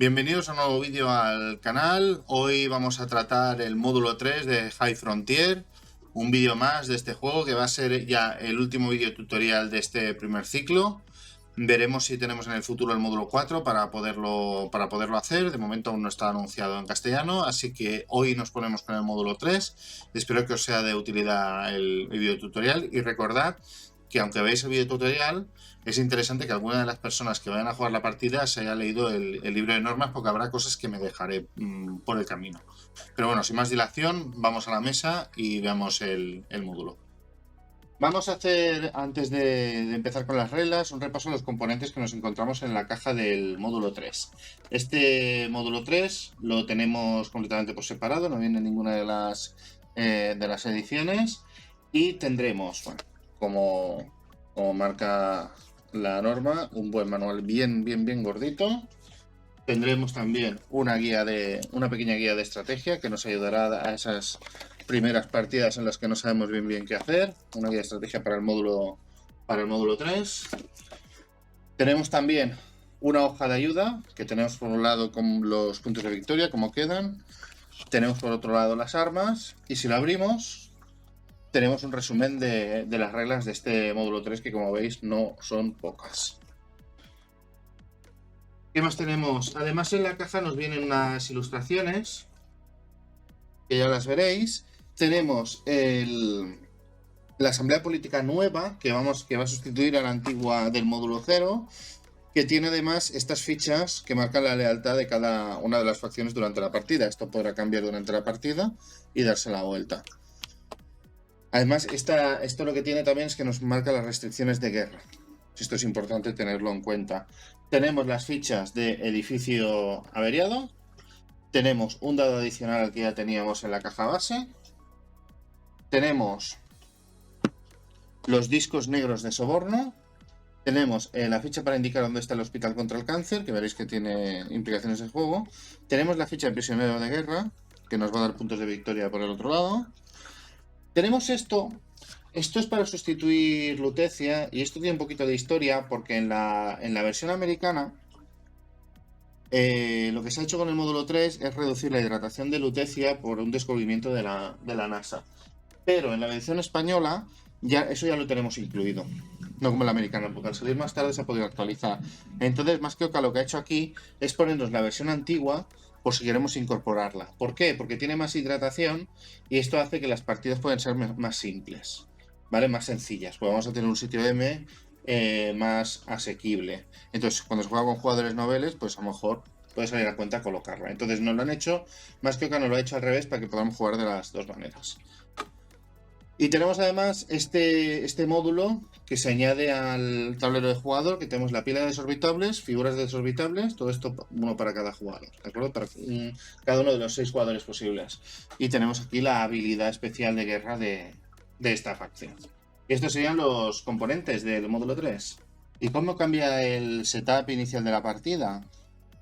Bienvenidos a un nuevo vídeo al canal. Hoy vamos a tratar el módulo 3 de High Frontier, un vídeo más de este juego que va a ser ya el último vídeo tutorial de este primer ciclo. Veremos si tenemos en el futuro el módulo 4 para poderlo hacer. De momento aún no está anunciado en castellano, así que hoy nos ponemos con el módulo 3. Espero que os sea de utilidad el vídeo tutorial y recordad que aunque veáis el vídeo tutorial, es interesante que alguna de las personas que vayan a jugar la partida se haya leído el libro de normas, porque habrá cosas que me dejaré por el camino. Pero bueno, sin más dilación, vamos a la mesa y veamos el módulo. Vamos a hacer, antes de empezar con las reglas, un repaso de los componentes que nos encontramos en la caja del módulo 3. Este módulo 3 lo tenemos completamente por separado, no viene en ninguna de las ediciones, y tendremos, bueno, como marca la norma, un buen manual bien gordito. Tendremos también una pequeña guía de estrategia que nos ayudará a esas primeras partidas en las que no sabemos bien qué hacer. Una guía de estrategia para el módulo 3. Tenemos también una hoja de ayuda que tenemos por un lado con los puntos de victoria, como quedan. Tenemos por otro lado las armas, y si lo abrimos tenemos un resumen de las reglas de este módulo 3, que como veis no son pocas. ¿Qué más tenemos? Además, en la caja nos vienen unas ilustraciones que ya las veréis. Tenemos la asamblea política nueva que va a sustituir a la antigua del módulo 0, que tiene además estas fichas que marcan la lealtad de cada una de las facciones durante la partida. Esto podrá cambiar durante la partida y darse la vuelta. Además, esto lo que tiene también es que nos marca las restricciones de guerra. Esto es importante tenerlo en cuenta. Tenemos las fichas de edificio averiado. Tenemos un dado adicional al que ya teníamos en la caja base. Tenemos los discos negros de soborno. Tenemos la ficha para indicar dónde está el hospital contra el cáncer, que veréis que tiene implicaciones de juego. Tenemos la ficha de prisionero de guerra, que nos va a dar puntos de victoria por el otro lado. Tenemos esto es para sustituir Lutecia, y esto tiene un poquito de historia, porque en la versión americana lo que se ha hecho con el módulo 3 es reducir la hidratación de Lutecia por un descubrimiento de la NASA. Pero en la versión española eso ya lo tenemos incluido, no como en la americana, porque al salir más tarde se ha podido actualizar. Entonces, más que Oca, lo que ha hecho aquí es ponernos la versión antigua por si queremos incorporarla. ¿Por qué? Porque tiene más hidratación, y esto hace que las partidas puedan ser más simples, ¿vale? Más sencillas, pues vamos a tener un sitio M más asequible. Entonces, cuando se juega con jugadores noveles, pues a lo mejor puede salir a cuenta colocarla. Entonces nos lo han hecho, más que Oca nos lo ha hecho al revés, para que podamos jugar de las dos maneras. Y tenemos además este módulo que se añade al tablero de jugador, que tenemos la pila de desorbitables, figuras de desorbitables, todo esto uno para cada jugador, ¿de acuerdo? Para cada uno de los 6 jugadores posibles. Y tenemos aquí la habilidad especial de guerra de esta facción. Y estos serían los componentes del módulo 3. ¿Y cómo cambia el setup inicial de la partida?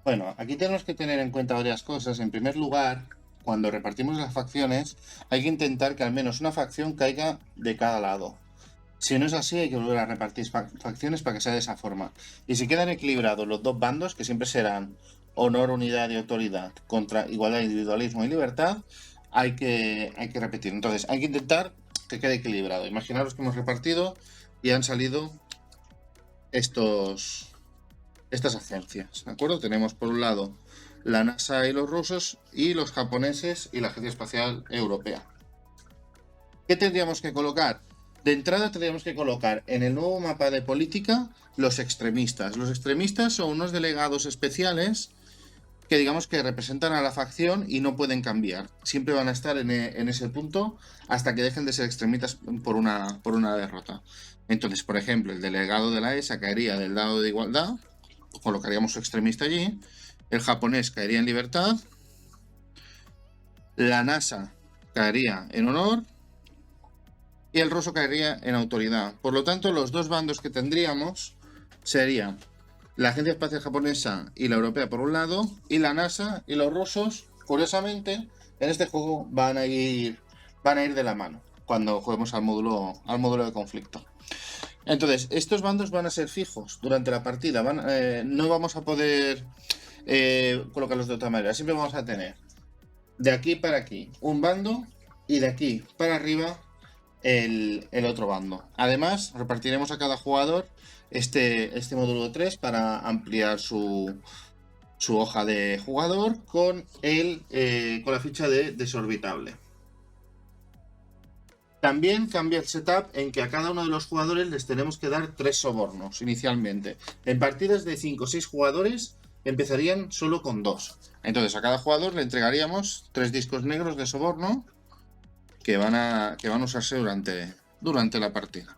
Bueno, aquí tenemos que tener en cuenta varias cosas. En primer lugar, cuando repartimos las facciones, hay que intentar que al menos una facción caiga de cada lado. Si no es así, hay que volver a repartir facciones para que sea de esa forma. Y si quedan equilibrados los dos bandos, que siempre serán honor, unidad y autoridad contra igualdad, individualismo y libertad, hay que repetir. Entonces, hay que intentar que quede equilibrado. Imaginaros que hemos repartido y han salido estas agencias, ¿de acuerdo? Tenemos por un lado la NASA y los rusos, y los japoneses y la Agencia Espacial Europea. ¿Qué tendríamos que colocar? De entrada tendríamos que colocar en el nuevo mapa de política los extremistas. Los extremistas son unos delegados especiales que digamos que representan a la facción y no pueden cambiar. Siempre van a estar en ese punto hasta que dejen de ser extremistas por una derrota. Entonces, por ejemplo, el delegado de la ESA caería del lado de igualdad, colocaríamos su extremista allí. El japonés caería en libertad. La NASA caería en honor. Y el ruso caería en autoridad. Por lo tanto, los dos bandos que tendríamos serían la Agencia Espacial Japonesa y la Europea por un lado, y la NASA y los rusos, curiosamente, en este juego van a ir de la mano cuando juguemos al módulo de conflicto. Entonces, estos bandos van a ser fijos durante la partida. No vamos a poder colocarlos de otra manera. Siempre vamos a tener de aquí para aquí un bando y de aquí para arriba el otro bando. Además, repartiremos a cada jugador este módulo 3 para ampliar su hoja de jugador con la ficha de desorbitable. También cambia el setup en que a cada uno de los jugadores les tenemos que dar 3 sobornos inicialmente. En partidas de 5 o 6 jugadores empezarían solo con 2. Entonces a cada jugador le entregaríamos 3 discos negros de soborno que van a usarse durante la partida.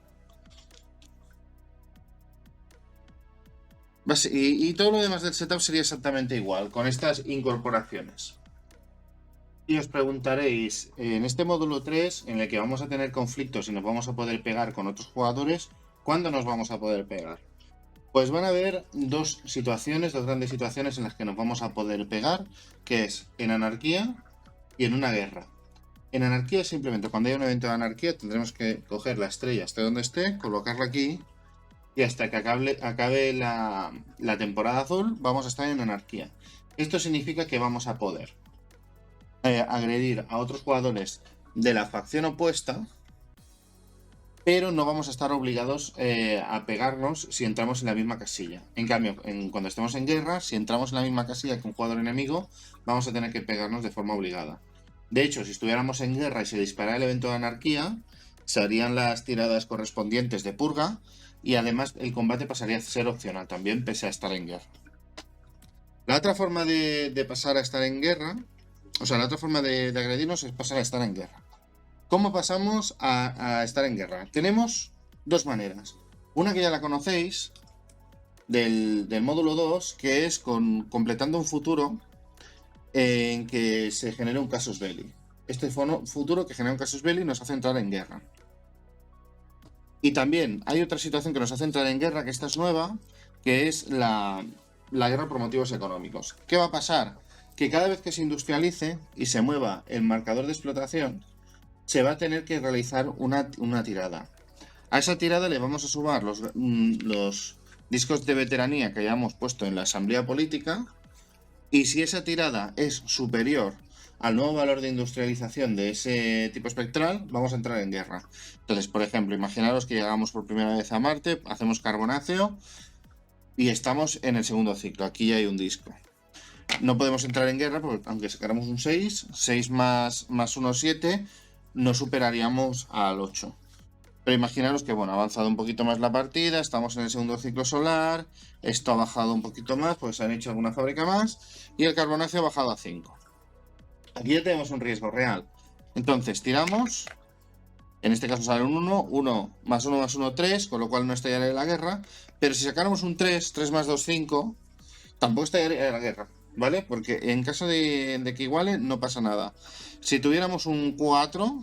Y todo lo demás del setup sería exactamente igual, con estas incorporaciones. Y os preguntaréis, en este módulo 3, en el que vamos a tener conflictos y nos vamos a poder pegar con otros jugadores, ¿cuándo nos vamos a poder pegar? Pues van a haber dos grandes situaciones en las que nos vamos a poder pegar, que es en anarquía y en una guerra. En anarquía, simplemente cuando haya un evento de anarquía, tendremos que coger la estrella hasta donde esté, colocarla aquí, y hasta que acabe la temporada azul, vamos a estar en anarquía. Esto significa que vamos a poder agredir a otros jugadores de la facción opuesta, pero no vamos a estar obligados a pegarnos si entramos en la misma casilla. En cambio, cuando estemos en guerra, si entramos en la misma casilla que un jugador enemigo, vamos a tener que pegarnos de forma obligada. De hecho, si estuviéramos en guerra y se disparara el evento de anarquía, se harían las tiradas correspondientes de purga y además el combate pasaría a ser opcional también, pese a estar en guerra. La otra forma de pasar a estar en guerra, o sea, la otra forma de agredirnos es pasar a estar en guerra. ¿Cómo pasamos a estar en guerra? Tenemos dos maneras. Una que ya la conocéis, del módulo 2, que es completando un futuro en que se genera un casus belli. Este futuro que genera un casus belli nos hace entrar en guerra. Y también hay otra situación que nos hace entrar en guerra, que esta es nueva, que es la guerra por motivos económicos. ¿Qué va a pasar? Que cada vez que se industrialice y se mueva el marcador de explotación, se va a tener que realizar una tirada. A esa tirada le vamos a sumar los discos de veteranía que hayamos puesto en la asamblea política, y si esa tirada es superior al nuevo valor de industrialización de ese tipo espectral, vamos a entrar en guerra. Entonces, por ejemplo, imaginaros que llegamos por primera vez a Marte, hacemos carbonáceo y estamos en el segundo ciclo. Aquí ya hay un disco. No podemos entrar en guerra porque aunque sacáramos un 6 más 1, 7, no superaríamos al 8. Pero imaginaros que, bueno, ha avanzado un poquito más la partida, estamos en el segundo ciclo solar, esto ha bajado un poquito más, pues se han hecho alguna fábrica más, y el carbonáceo ha bajado a 5. Aquí ya tenemos un riesgo real. Entonces tiramos, en este caso sale un 1, 1 más 1 más 1, 3, con lo cual no estallaría la guerra, pero si sacáramos un 3, 3 más 2, 5, tampoco estallaría la guerra, ¿vale? Porque en caso de que iguale, no pasa nada. Si tuviéramos un 4...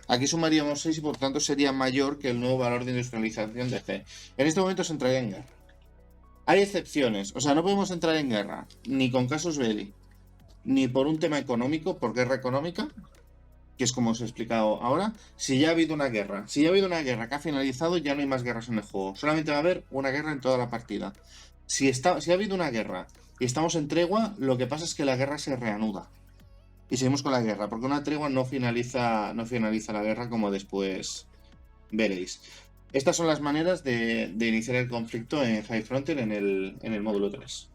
aquí sumaríamos 6 y por tanto sería mayor que el nuevo valor de industrialización de C. En este momento se entraría en guerra. Hay excepciones, o sea, no podemos entrar en guerra ni con casus belli, ni por un tema económico, por guerra económica, que es como os he explicado ahora. Si ya ha habido una guerra, que ha finalizado, ya no hay más guerras en el juego. Solamente va a haber una guerra en toda la partida. Si ha habido una guerra y estamos en tregua, lo que pasa es que la guerra se reanuda. Y seguimos con la guerra, porque una tregua no finaliza la guerra, como después veréis. Estas son las maneras de iniciar el conflicto en High Frontier en el módulo 3.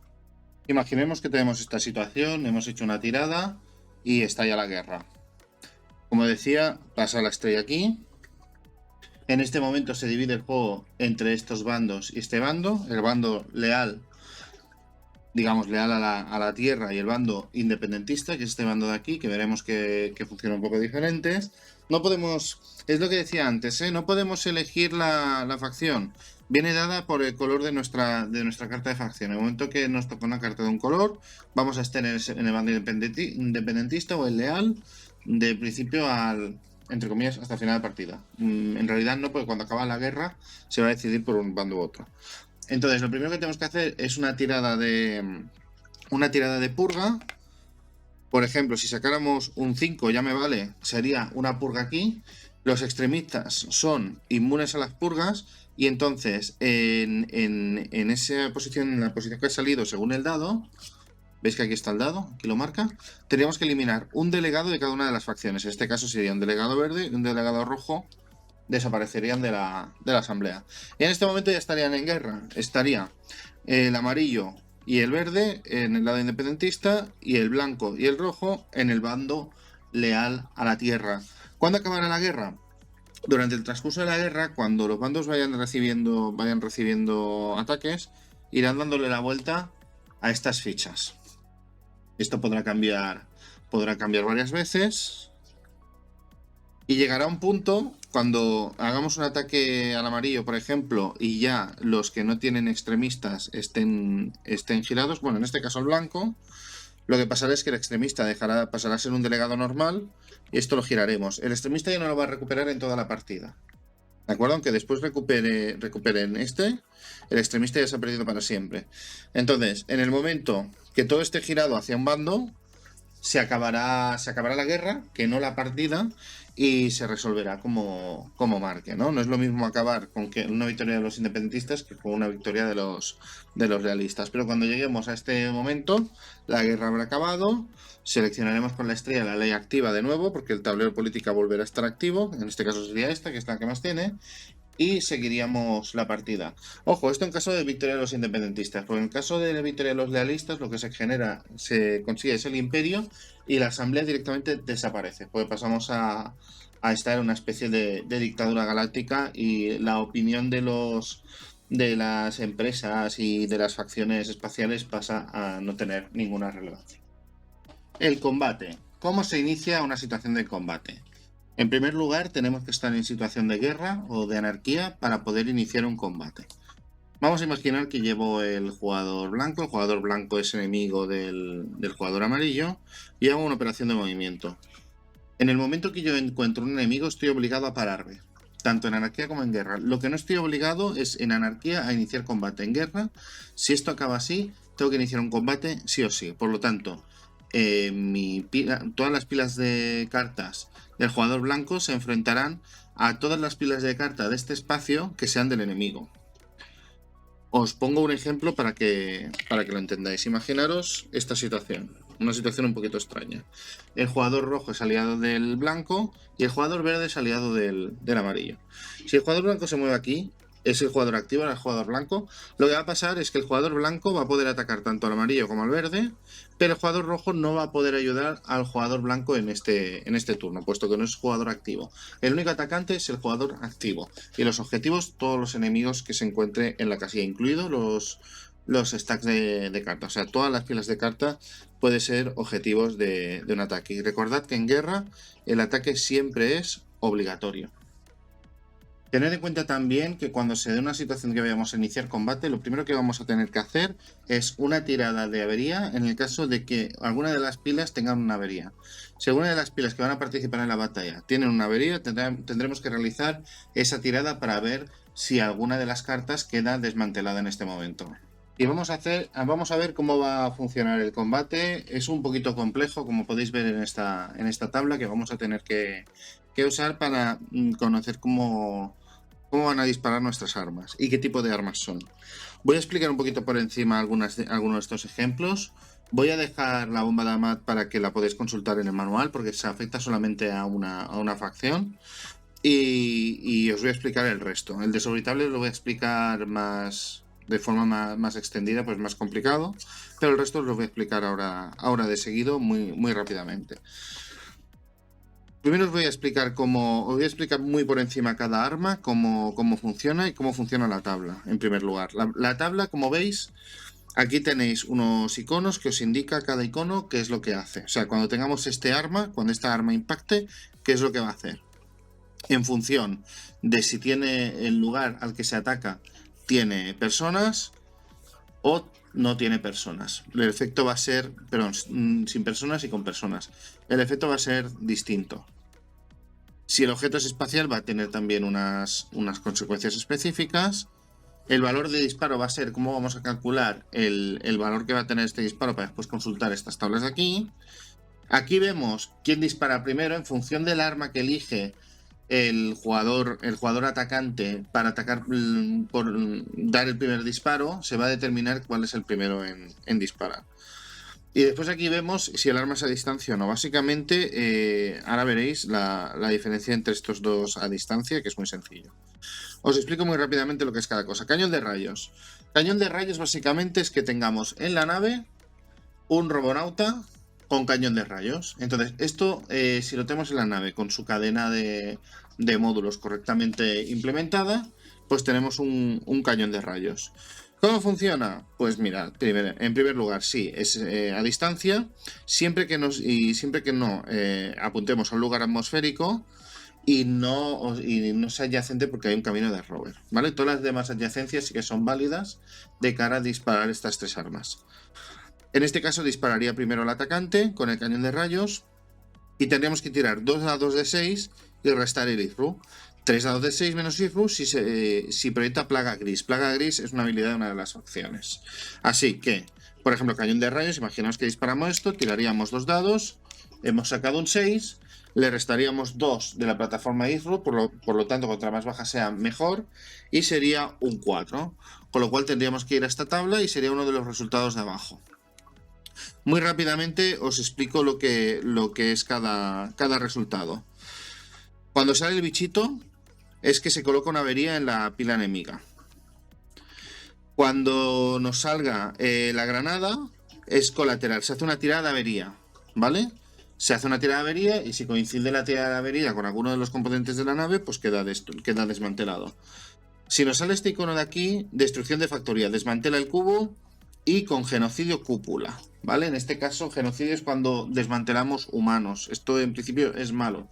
Imaginemos que tenemos esta situación, hemos hecho una tirada y estalla la guerra. Como decía, pasa la estrella aquí. En este momento se divide el juego entre estos bandos y este bando. El bando leal, digamos, leal a la tierra, y el bando independentista, que es este bando de aquí, que veremos que funciona un poco diferentes. No podemos, es lo que decía antes, no podemos elegir la facción. Viene dada por el color de nuestra carta de facción. En el momento que nos toca una carta de un color, vamos a estar en el bando independentista o el leal, de principio entre comillas, hasta el final de partida. En realidad no, porque cuando acaba la guerra se va a decidir por un bando u otro. Entonces, lo primero que tenemos que hacer es una tirada de purga. Por ejemplo, si sacáramos un 5, ya me vale, sería una purga aquí. Los extremistas son inmunes a las purgas y entonces en esa posición, en la posición que ha salido según el dado, veis que aquí está el dado, aquí lo marca, tendríamos que eliminar un delegado de cada una de las facciones. En este caso sería un delegado verde y un delegado rojo, desaparecerían de la asamblea. Y en este momento ya estarían en guerra. Estaría el amarillo y el verde en el lado independentista y el blanco y el rojo en el bando leal a la tierra. ¿Cuándo acabará la guerra? Durante el transcurso de la guerra, cuando los bandos vayan recibiendo ataques, irán dándole la vuelta a estas fichas. Esto podrá cambiar varias veces. Y llegará un punto cuando hagamos un ataque al amarillo, por ejemplo, y ya los que no tienen extremistas estén girados, bueno, en este caso el blanco, lo que pasará es que el extremista pasará a ser un delegado normal y esto lo giraremos. El extremista ya no lo va a recuperar en toda la partida. ¿De acuerdo? Aunque después recuperen el extremista ya se ha perdido para siempre. Entonces, en el momento que todo esté girado hacia un bando, se acabará la guerra, que no la partida, y se resolverá como marque, ¿no? No es lo mismo acabar con una victoria de los independentistas que con una victoria de los realistas. Pero cuando lleguemos a este momento, la guerra habrá acabado, seleccionaremos con la estrella la ley activa de nuevo, porque el tablero política volverá a estar activo, en este caso sería esta, que es la que más tiene, y seguiríamos la partida. Ojo, esto en caso de victoria de los independentistas, porque en caso de la victoria de los lealistas lo que se consigue es el imperio y la asamblea directamente desaparece, porque pasamos a estar en una especie de dictadura galáctica y la opinión de las empresas y de las facciones espaciales pasa a no tener ninguna relevancia. El combate. ¿Cómo se inicia una situación de combate? En primer lugar, tenemos que estar en situación de guerra o de anarquía para poder iniciar un combate. Vamos a imaginar que llevo el jugador blanco es enemigo del jugador amarillo y hago una operación de movimiento. En el momento que yo encuentro un enemigo estoy obligado a pararme, tanto en anarquía como en guerra. Lo que no estoy obligado es en anarquía a iniciar combate. En guerra, si esto acaba así, tengo que iniciar un combate sí o sí. Por lo tanto, todas las pilas de cartas del jugador blanco se enfrentarán a todas las pilas de cartas de este espacio que sean del enemigo. Os pongo un ejemplo para que lo entendáis. Imaginaros esta situación, una situación un poquito extraña. El jugador rojo es aliado del blanco y el jugador verde es aliado del amarillo. Si el jugador blanco se mueve aquí, es el jugador activo, el jugador blanco. Lo que va a pasar es que el jugador blanco va a poder atacar tanto al amarillo como al verde, pero el jugador rojo no va a poder ayudar al jugador blanco en este turno, puesto que no es jugador activo. El único atacante es el jugador activo. Y los objetivos, todos los enemigos que se encuentre en la casilla, incluidos los stacks de cartas. O sea, todas las pilas de carta pueden ser objetivos de un ataque. Y recordad que en guerra el ataque siempre es obligatorio. Tened en cuenta también que cuando se dé una situación que vayamos a iniciar combate, lo primero que vamos a tener que hacer es una tirada de avería en el caso de que alguna de las pilas tengan una avería. Si alguna de las pilas que van a participar en la batalla tienen una avería, tendremos que realizar esa tirada para ver si alguna de las cartas queda desmantelada en este momento. Y vamos a ver cómo va a funcionar el combate. Es un poquito complejo, como podéis ver en esta tabla, que vamos a tener que usar para conocer cómo van a disparar nuestras armas y qué tipo de armas son. Voy a explicar un poquito por encima algunos de estos ejemplos. Voy a dejar la bomba de Amat para que la podáis consultar en el manual, porque se afecta solamente a una facción. Y os voy a explicar el resto. El desorbitable lo voy a explicar de forma más extendida, pues más complicado, pero el resto os lo voy a explicar ahora de seguido, muy rápidamente. Primero os voy a explicar muy por encima cada arma, cómo funciona y cómo funciona la tabla, en primer lugar. La tabla, como veis, aquí tenéis unos iconos que os indica cada icono qué es lo que hace. O sea, cuando tengamos cuando esta arma impacte, qué es lo que va a hacer. En función de si tiene el lugar al que se ataca, tiene personas o no tiene personas. El efecto va a ser, sin personas y con personas. El efecto va a ser distinto. Si el objeto es espacial, va a tener también unas consecuencias específicas. El valor de disparo va a ser cómo vamos a calcular el valor que va a tener este disparo para después consultar estas tablas de aquí. Aquí vemos quién dispara primero en función del arma que elige. el jugador atacante para atacar por dar el primer disparo, se va a determinar cuál es el primero en disparar. Y después aquí vemos si el arma es a distancia o no. Básicamente, ahora veréis la diferencia entre estos dos a distancia, que es muy sencillo. Os explico muy rápidamente lo que es cada cosa. Cañón de rayos. Cañón de rayos básicamente es que tengamos en la nave un robonauta con cañón de rayos. Entonces, esto, si lo tenemos en la nave con su cadena de módulos correctamente implementada, pues tenemos un cañón de rayos. ¿Cómo funciona? Pues mirad, en primer lugar, sí, es a distancia, siempre que no apuntemos a un lugar atmosférico y no sea adyacente porque hay un camino de rover, ¿vale? Todas las demás adyacencias sí que son válidas de cara a disparar estas tres armas. En este caso dispararía primero el atacante con el cañón de rayos y tendríamos que tirar 2 dados de 6 y restar el ISRU. 3 dados de 6 menos ISRU si proyecta plaga gris. Plaga gris es una habilidad de una de las facciones. Así que, por ejemplo, cañón de rayos, imaginaos que disparamos esto, tiraríamos 2 dados, hemos sacado un 6, le restaríamos 2 de la plataforma ISRU, por lo tanto, contra más baja sea, mejor, y sería un 4. Con lo cual tendríamos que ir a esta tabla y sería uno de los resultados de abajo. Muy rápidamente os explico lo que es cada resultado. Cuando sale el bichito es que se coloca una avería en la pila enemiga. Cuando nos salga la granada es colateral, se hace una tirada de avería, ¿vale? Se hace una tirada de avería y si coincide la tirada de avería con alguno de los componentes de la nave, pues queda desmantelado. Si nos sale este icono de aquí, destrucción de factoría, desmantela el cubo y con genocidio cúpula, ¿vale? En este caso, genocidio es cuando desmantelamos humanos. Esto en principio es malo,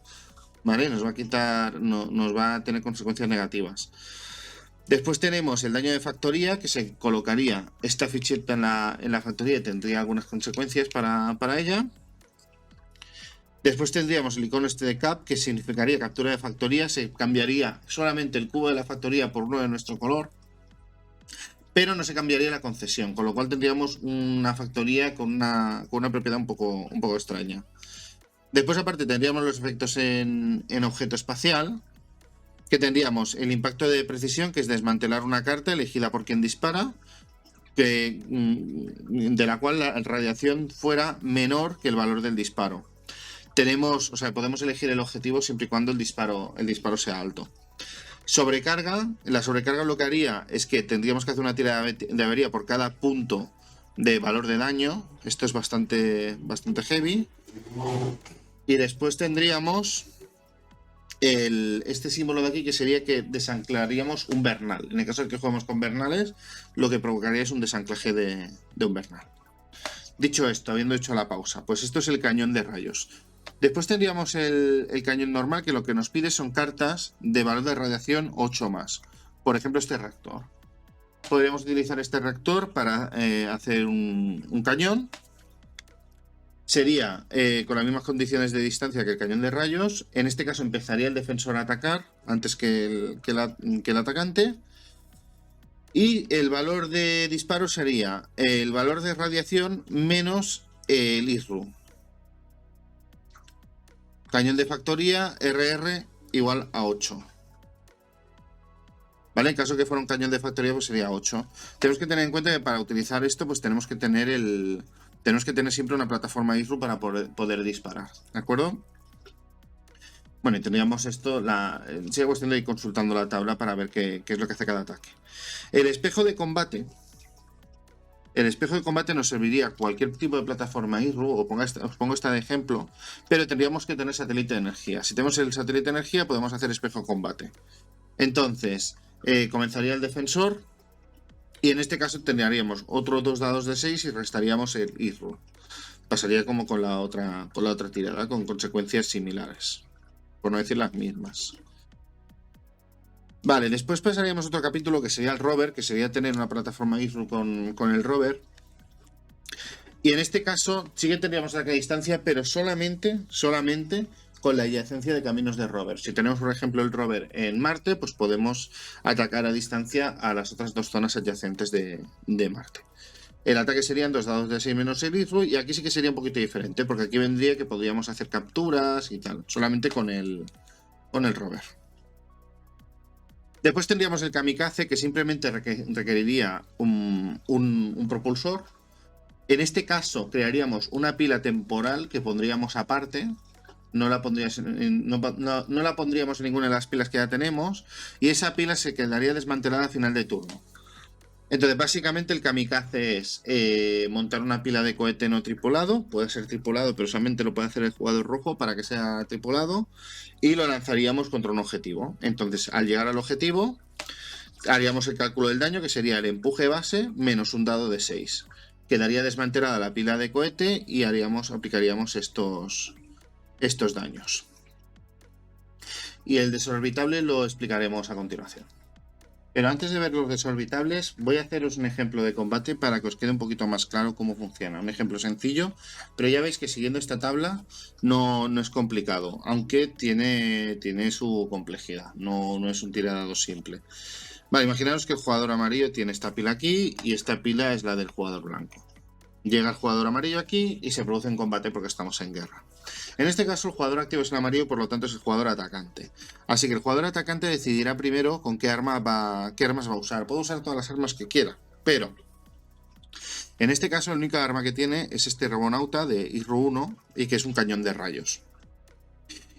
¿vale? Nos va a tener consecuencias negativas. Después tenemos el daño de factoría, que se colocaría esta ficheta en la factoría y tendría algunas consecuencias para ella. Después tendríamos el icono este de cap, que significaría captura de factoría. Se cambiaría solamente el cubo de la factoría por uno de nuestro color, pero no se cambiaría la concesión, con lo cual tendríamos una factoría con una propiedad un poco extraña. Después, aparte, tendríamos los efectos en objeto espacial, que tendríamos el impacto de precisión, que es desmantelar una carta elegida por quien dispara, de la cual la radiación fuera menor que el valor del disparo. Podemos elegir el objetivo siempre y cuando el disparo sea alto. Sobrecarga, la sobrecarga lo que haría es que tendríamos que hacer una tirada de avería por cada punto de valor de daño. Esto es bastante heavy. Y después tendríamos este símbolo de aquí, que sería que desanclaríamos un Bernal. En el caso de que juguemos con Bernales, lo que provocaría es un desanclaje de un Bernal. Dicho esto, habiendo hecho la pausa, pues esto es el cañón de rayos. Después tendríamos el cañón normal, que lo que nos pide son cartas de valor de radiación 8 más. Por ejemplo, este reactor. Podríamos utilizar este reactor para hacer un cañón. Sería con las mismas condiciones de distancia que el cañón de rayos. En este caso empezaría el defensor a atacar antes que el atacante. Y el valor de disparo sería el valor de radiación menos el ISRU. Cañón de factoría, RR igual a 8. ¿Vale? En caso que fuera un cañón de factoría, pues sería 8. Tenemos que tener en cuenta que para utilizar esto, pues tenemos que tener siempre una plataforma ISRU para poder disparar. ¿De acuerdo? Bueno, y tendríamos esto, sería cuestión de ir consultando la tabla para ver qué es lo que hace cada ataque. El espejo de combate. El espejo de combate nos serviría cualquier tipo de plataforma ISRU, os pongo esta de ejemplo, pero tendríamos que tener satélite de energía. Si tenemos el satélite de energía, podemos hacer espejo de combate. Entonces, comenzaría el defensor, y en este caso tendríamos otros 2 dados de 6 y restaríamos el ISRU. Pasaría como con la otra tirada, con consecuencias similares, por no decir las mismas. Vale, después pasaríamos a otro capítulo que sería el rover, que sería tener una plataforma ISRU con el rover. Y en este caso sí que tendríamos ataque a distancia, pero solamente con la adyacencia de caminos de rover. Si tenemos, por ejemplo, el rover en Marte, pues podemos atacar a distancia a las otras 2 zonas adyacentes de Marte. El ataque serían 2 dados de 6 menos el ISRU, y aquí sí que sería un poquito diferente, porque aquí vendría que podríamos hacer capturas y tal, solamente con el con el rover. Después tendríamos el kamikaze, que simplemente requeriría un propulsor. En este caso crearíamos una pila temporal que pondríamos aparte. No la pondríamos en ninguna de las pilas que ya tenemos. Y esa pila se quedaría desmantelada a final de turno. Entonces, básicamente el kamikaze es montar una pila de cohete no tripulado. Puede ser tripulado, pero solamente lo puede hacer el jugador rojo para que sea tripulado. Y lo lanzaríamos contra un objetivo. Entonces, al llegar al objetivo, haríamos el cálculo del daño, que sería el empuje base menos un dado de 6. Quedaría desmantelada la pila de cohete y aplicaríamos estos daños. Y el desorbitable lo explicaremos a continuación. Pero antes de ver los desorbitables, voy a haceros un ejemplo de combate para que os quede un poquito más claro cómo funciona. Un ejemplo sencillo, pero ya veis que siguiendo esta tabla no es complicado, aunque tiene su complejidad, no es un tiradado simple. Vale, imaginaos que el jugador amarillo tiene esta pila aquí y esta pila es la del jugador blanco. Llega el jugador amarillo aquí y se produce un combate porque estamos en guerra. En este caso el jugador activo es el amarillo, por lo tanto es el jugador atacante. Así que el jugador atacante decidirá primero con qué armas va a usar. Puede usar todas las armas que quiera, pero en este caso la única arma que tiene es este robonauta de ISRU 1 y que es un cañón de rayos.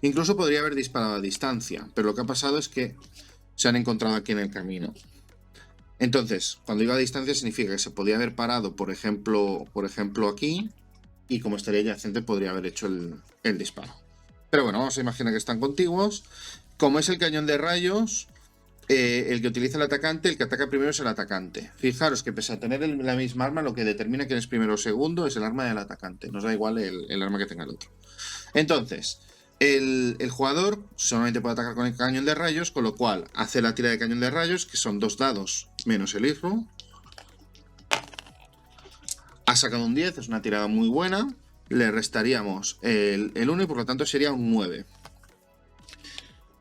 Incluso podría haber disparado a distancia, pero lo que ha pasado es que se han encontrado aquí en el camino. Entonces, cuando digo a distancia significa que se podía haber parado, por ejemplo aquí, y como estaría adyacente podría haber hecho el disparo. Pero bueno, vamos a imaginar que están contiguos. Como es el cañón de rayos, el que utiliza el atacante, el que ataca primero es el atacante. Fijaros que pese a tener la misma arma, lo que determina quién es primero o segundo es el arma del atacante. Nos da igual el arma que tenga el otro. Entonces, el jugador solamente puede atacar con el cañón de rayos, con lo cual hace la tira de cañón de rayos, que son 2 dados menos el ISRU. Ha sacado un 10, es una tirada muy buena. Le restaríamos el 1 y por lo tanto sería un 9.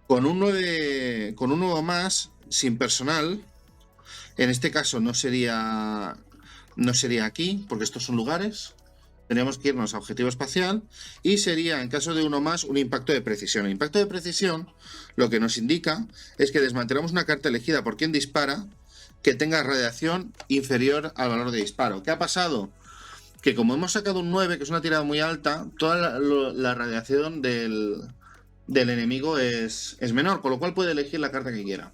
Con un 9 más, sin personal, en este caso no sería aquí, porque estos son lugares. Tendríamos que irnos a objetivo espacial y sería, en caso de 1 más, un impacto de precisión. El impacto de precisión lo que nos indica es que desmantelamos una carta elegida por quien dispara que tenga radiación inferior al valor de disparo. ¿Qué ha pasado? Que como hemos sacado un 9, que es una tirada muy alta, toda la radiación del enemigo es menor, con lo cual puede elegir la carta que quiera.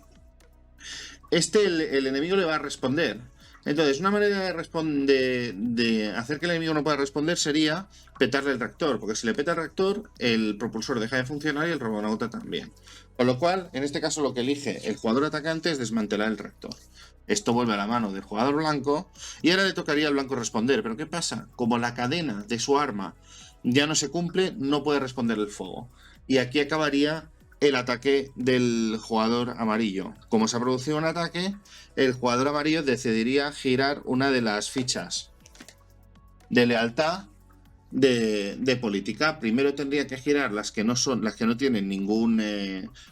El enemigo le va a responder. Entonces, una manera de hacer que el enemigo no pueda responder sería petarle el reactor, porque si le peta el reactor, el propulsor deja de funcionar y el robonauta también. Con lo cual, en este caso lo que elige el jugador atacante es desmantelar el reactor. Esto vuelve a la mano del jugador blanco y ahora le tocaría al blanco responder. Pero ¿qué pasa? Como la cadena de su arma ya no se cumple, no puede responder el fuego. Y aquí acabaría el ataque del jugador amarillo. Como se ha producido un ataque, el jugador amarillo decidiría girar una de las fichas de lealtad de política. Primero tendría que girar las que no tienen ningún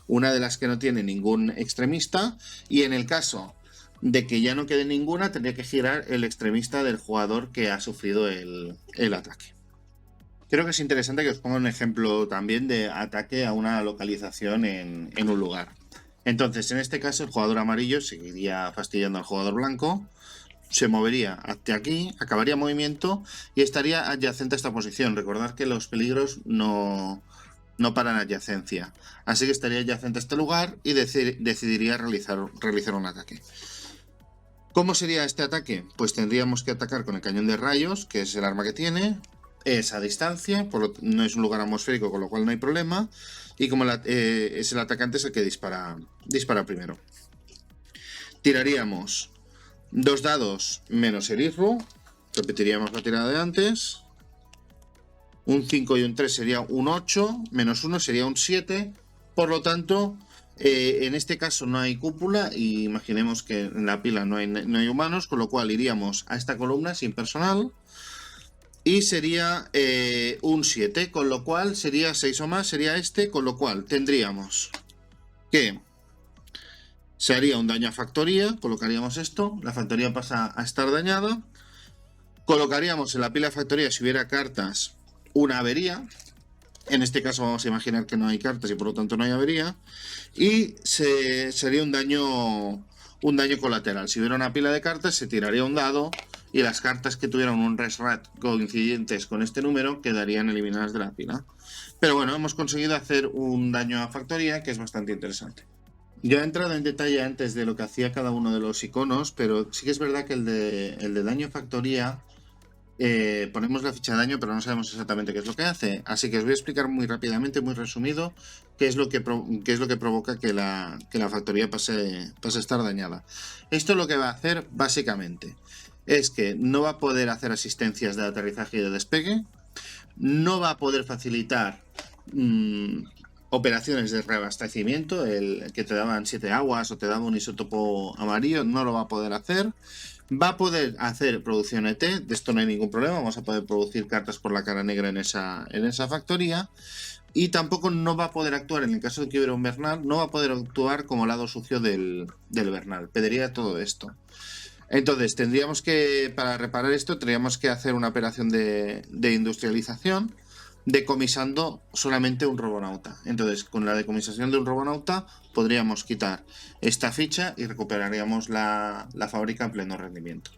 una de las que no tiene ningún extremista, y en el caso de que ya no quede ninguna tendría que girar el extremista del jugador que ha sufrido el ataque. Creo que es interesante que os ponga un ejemplo también de ataque a una localización en un lugar. Entonces, en este caso, el jugador amarillo seguiría fastidiando al jugador blanco, se movería hasta aquí, acabaría movimiento y estaría adyacente a esta posición. Recordad que los peligros no paran adyacencia. Así que estaría adyacente a este lugar y decidiría realizar un ataque. ¿Cómo sería este ataque? Pues tendríamos que atacar con el cañón de rayos, que es el arma que tiene. Es a distancia, no es un lugar atmosférico, con lo cual no hay problema. Y como es el atacante es el que dispara primero. Tiraríamos 2 dados menos el ISRU. Repetiríamos la tirada de antes. Un 5 y un 3 sería un 8. Menos 1 sería un 7. Por lo tanto, en este caso no hay cúpula. Y imaginemos que en la pila no hay humanos. Con lo cual iríamos a esta columna sin personal. Y sería un 7, con lo cual sería 6 o más, sería este, con lo cual tendríamos que se haría un daño a factoría, colocaríamos esto, la factoría pasa a estar dañada, colocaríamos en la pila de factoría, si hubiera cartas, una avería, En este caso vamos a imaginar que no hay cartas y por lo tanto no hay avería. Y sería un daño colateral. Si hubiera una pila de cartas, se tiraría un dado y las cartas que tuvieran un resrat coincidentes con este número quedarían eliminadas de la pila. Pero bueno, hemos conseguido hacer un daño a factoría que es bastante interesante. Yo he entrado en detalle antes de lo que hacía cada uno de los iconos, pero sí que es verdad que el de daño a factoría, ponemos la ficha de daño, pero no sabemos exactamente qué es lo que hace. Así que os voy a explicar muy rápidamente, muy resumido, qué es lo que provoca que la factoría pase a estar dañada. Esto lo que va a hacer, básicamente, es que no va a poder hacer asistencias de aterrizaje y de despegue, no va a poder facilitar operaciones de reabastecimiento, el que te daban 7 aguas o te daba un isótopo amarillo, no lo va a poder hacer. Va a poder hacer producción ET, de esto no hay ningún problema, vamos a poder producir cartas por la cara negra en esa factoría. Y tampoco no va a poder actuar, en el caso de que hubiera un Bernal, no va a poder actuar como lado sucio del Bernal, perdería todo esto. Entonces, tendríamos que, para reparar esto, tendríamos que hacer una operación de industrialización, decomisando solamente un robonauta. Entonces, con la decomisación de un robonauta, podríamos quitar esta ficha y recuperaríamos la fábrica en pleno rendimiento.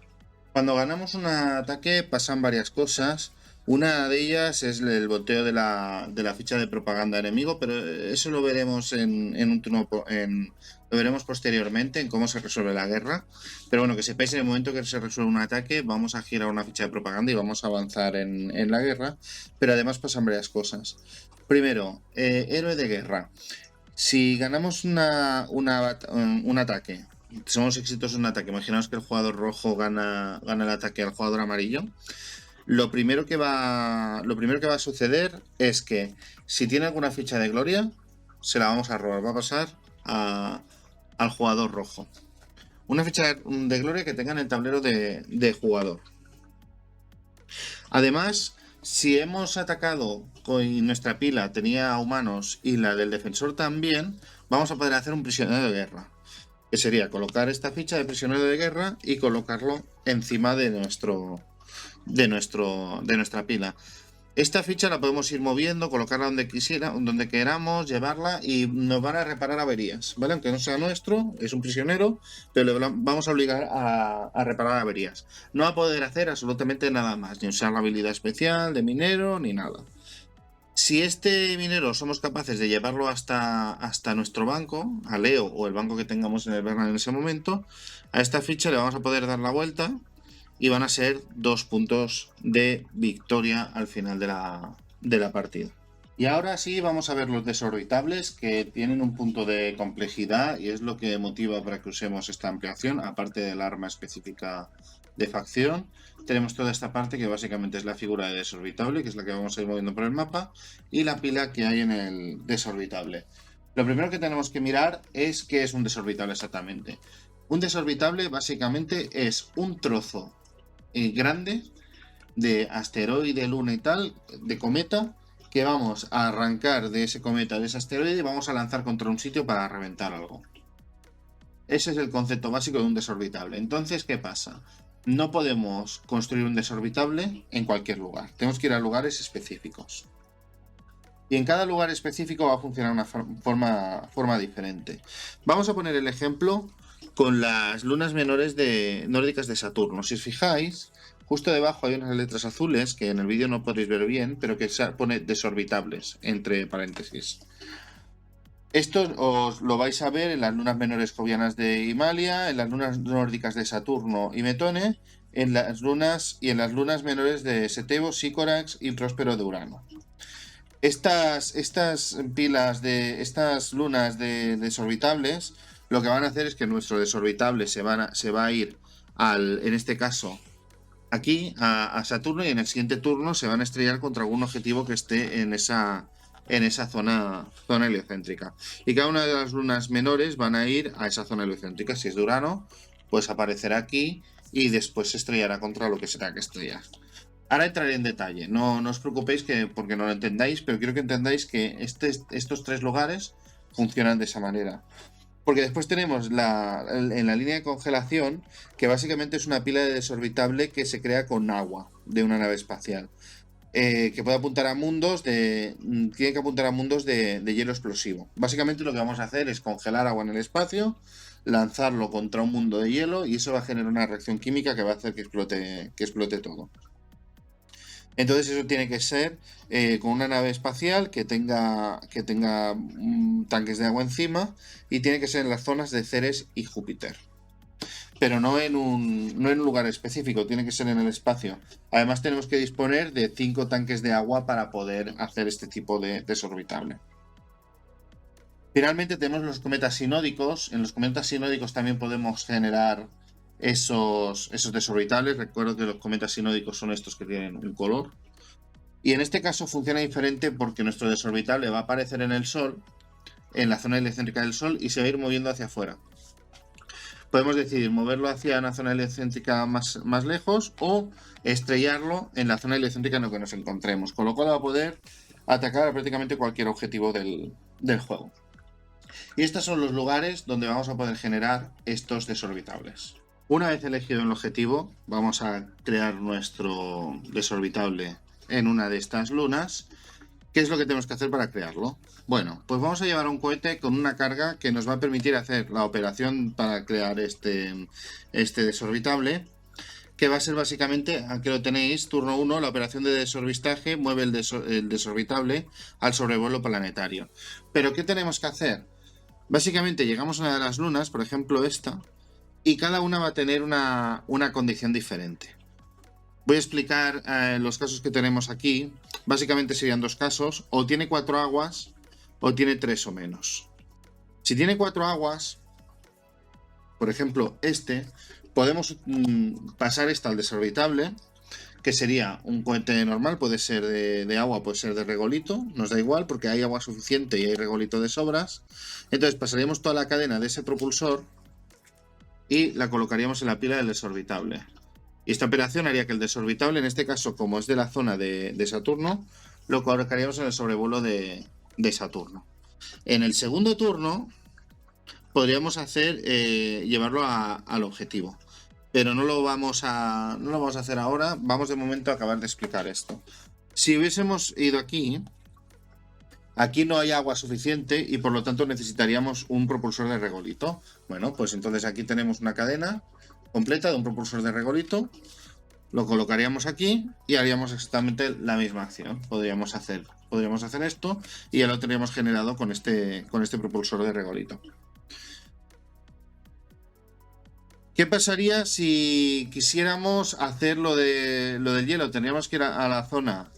Cuando ganamos un ataque pasan varias cosas. Una de ellas es el boteo de la ficha de propaganda enemigo, pero eso lo veremos en un turno, lo veremos posteriormente en cómo se resuelve la guerra. Pero bueno, que sepáis, en el momento que se resuelve un ataque, vamos a girar una ficha de propaganda y vamos a avanzar en la guerra. Pero además pasan varias cosas. Primero, héroe de guerra. Si ganamos un ataque, somos exitosos en un ataque, imaginaos que el jugador rojo gana el ataque al jugador amarillo. Lo primero que va a suceder es que si tiene alguna ficha de gloria, se la vamos a robar, va a pasar al jugador rojo. Una ficha de gloria que tenga en el tablero de jugador. Además, si hemos atacado y nuestra pila tenía humanos y la del defensor también, vamos a poder hacer un prisionero de guerra, que sería colocar esta ficha de prisionero de guerra y colocarlo encima de nuestra pila. Esta ficha la podemos ir moviendo, colocarla donde queramos, llevarla y nos van a reparar averías, ¿vale? Aunque no sea nuestro, es un prisionero, pero le vamos a obligar a reparar averías. No va a poder hacer absolutamente nada más, ni usar la habilidad especial de minero, ni nada. Si este minero somos capaces de llevarlo hasta nuestro banco, a Leo o el banco que tengamos en el Bernal en ese momento, a esta ficha le vamos a poder dar la vuelta y van a ser 2 puntos de victoria al final de la partida. Y ahora sí vamos a ver los desorbitables, que tienen un punto de complejidad y es lo que motiva para que usemos esta ampliación, aparte del arma específica de facción. Tenemos toda esta parte que básicamente es la figura de desorbitable, que es la que vamos a ir moviendo por el mapa, y la pila que hay en el desorbitable. Lo primero que tenemos que mirar es qué es un desorbitable exactamente. Un desorbitable básicamente es un trozo grande de asteroide, luna y tal, de cometa, que vamos a arrancar de ese cometa, de ese asteroide, y vamos a lanzar contra un sitio para reventar algo. Ese es el concepto básico de un desorbitable. Entonces, ¿qué pasa? No podemos construir un desorbitable en cualquier lugar. Tenemos que ir a lugares específicos. Y en cada lugar específico va a funcionar una forma diferente. Vamos a poner el ejemplo con las lunas menores nórdicas de Saturno. Si os fijáis, justo debajo hay unas letras azules que en el vídeo no podéis ver bien, pero que se pone desorbitables entre paréntesis. Esto os lo vais a ver en las lunas menores jovianas de Himalaya, en las lunas nórdicas de Saturno y Metone, en las lunas menores de Setebo, Sícorax y Próspero de Urano. Estas lunas de desorbitables, lo que van a hacer es que nuestro desorbitable se va a ir en este caso, aquí a Saturno, y en el siguiente turno se van a estrellar contra algún objetivo que esté en esa zona heliocéntrica. Y cada una de las lunas menores van a ir a esa zona heliocéntrica. Si es de Urano, pues aparecerá aquí y después se estrellará contra lo que será que estrellar. Ahora entraré en detalle, no os preocupéis porque no lo entendáis, pero quiero que entendáis que estos 3 lugares funcionan de esa manera. Porque después tenemos en la línea de congelación, que básicamente es una pila de desorbitable que se crea con agua de una nave espacial. que puede apuntar a mundos tiene que apuntar a mundos de hielo explosivo. Básicamente lo que vamos a hacer es congelar agua en el espacio, lanzarlo contra un mundo de hielo y eso va a generar una reacción química que va a hacer que explote todo. Entonces eso tiene que ser con una nave espacial que tenga tanques de agua encima y tiene que ser en las zonas de Ceres y Júpiter. Pero no en un lugar específico, tiene que ser en el espacio. Además tenemos que disponer de 5 tanques de agua para poder hacer este tipo de desorbitable. Finalmente tenemos los cometas sinódicos. En los cometas sinódicos también podemos generar esos desorbitables. Recuerdo que los cometas sinódicos son estos que tienen un color. Y en este caso funciona diferente porque nuestro desorbitable va a aparecer en el Sol, en la zona heliocéntrica del Sol, y se va a ir moviendo hacia afuera. Podemos decidir moverlo hacia una zona heliocéntrica más lejos o estrellarlo en la zona heliocéntrica en la que nos encontremos, con lo cual va a poder atacar a prácticamente cualquier objetivo del juego. Y estos son los lugares donde vamos a poder generar estos desorbitables. Una vez elegido el objetivo, vamos a crear nuestro desorbitable en una de estas lunas. ¿Qué es lo que tenemos que hacer para crearlo? Bueno, pues vamos a llevar un cohete con una carga que nos va a permitir hacer la operación para crear este desorbitable, que va a ser básicamente, aquí lo tenéis, turno 1, la operación de desorbistaje mueve el desorbitable al sobrevuelo planetario. Pero ¿qué tenemos que hacer? Básicamente llegamos a una de las lunas, por ejemplo esta, y cada una va a tener una condición diferente. Voy a explicar los casos que tenemos aquí. Básicamente serían 2 casos, o tiene 4 aguas o tiene 3 o menos. Si tiene 4 aguas, por ejemplo podemos pasar esta al desorbitable, que sería un cohete normal, puede ser de agua, puede ser de regolito, nos da igual porque hay agua suficiente y hay regolito de sobras. Entonces pasaríamos toda la cadena de ese propulsor y la colocaríamos en la pila del desorbitable. Y esta operación haría que el desorbitable, en este caso, como es de la zona de Saturno, lo colocaríamos en el sobrevuelo de Saturno. En el segundo turno, podríamos llevarlo al objetivo. Pero no lo vamos a hacer ahora. Vamos de momento a acabar de explicar esto. Si hubiésemos ido aquí no hay agua suficiente y por lo tanto necesitaríamos un propulsor de regolito. Bueno, pues entonces aquí tenemos una cadena completa de un propulsor de regolito, lo colocaríamos aquí y haríamos exactamente la misma acción. Podríamos hacer esto y ya lo tendríamos generado con este propulsor de regolito. ¿Qué pasaría si quisiéramos hacer lo del hielo? Tendríamos que ir a la zona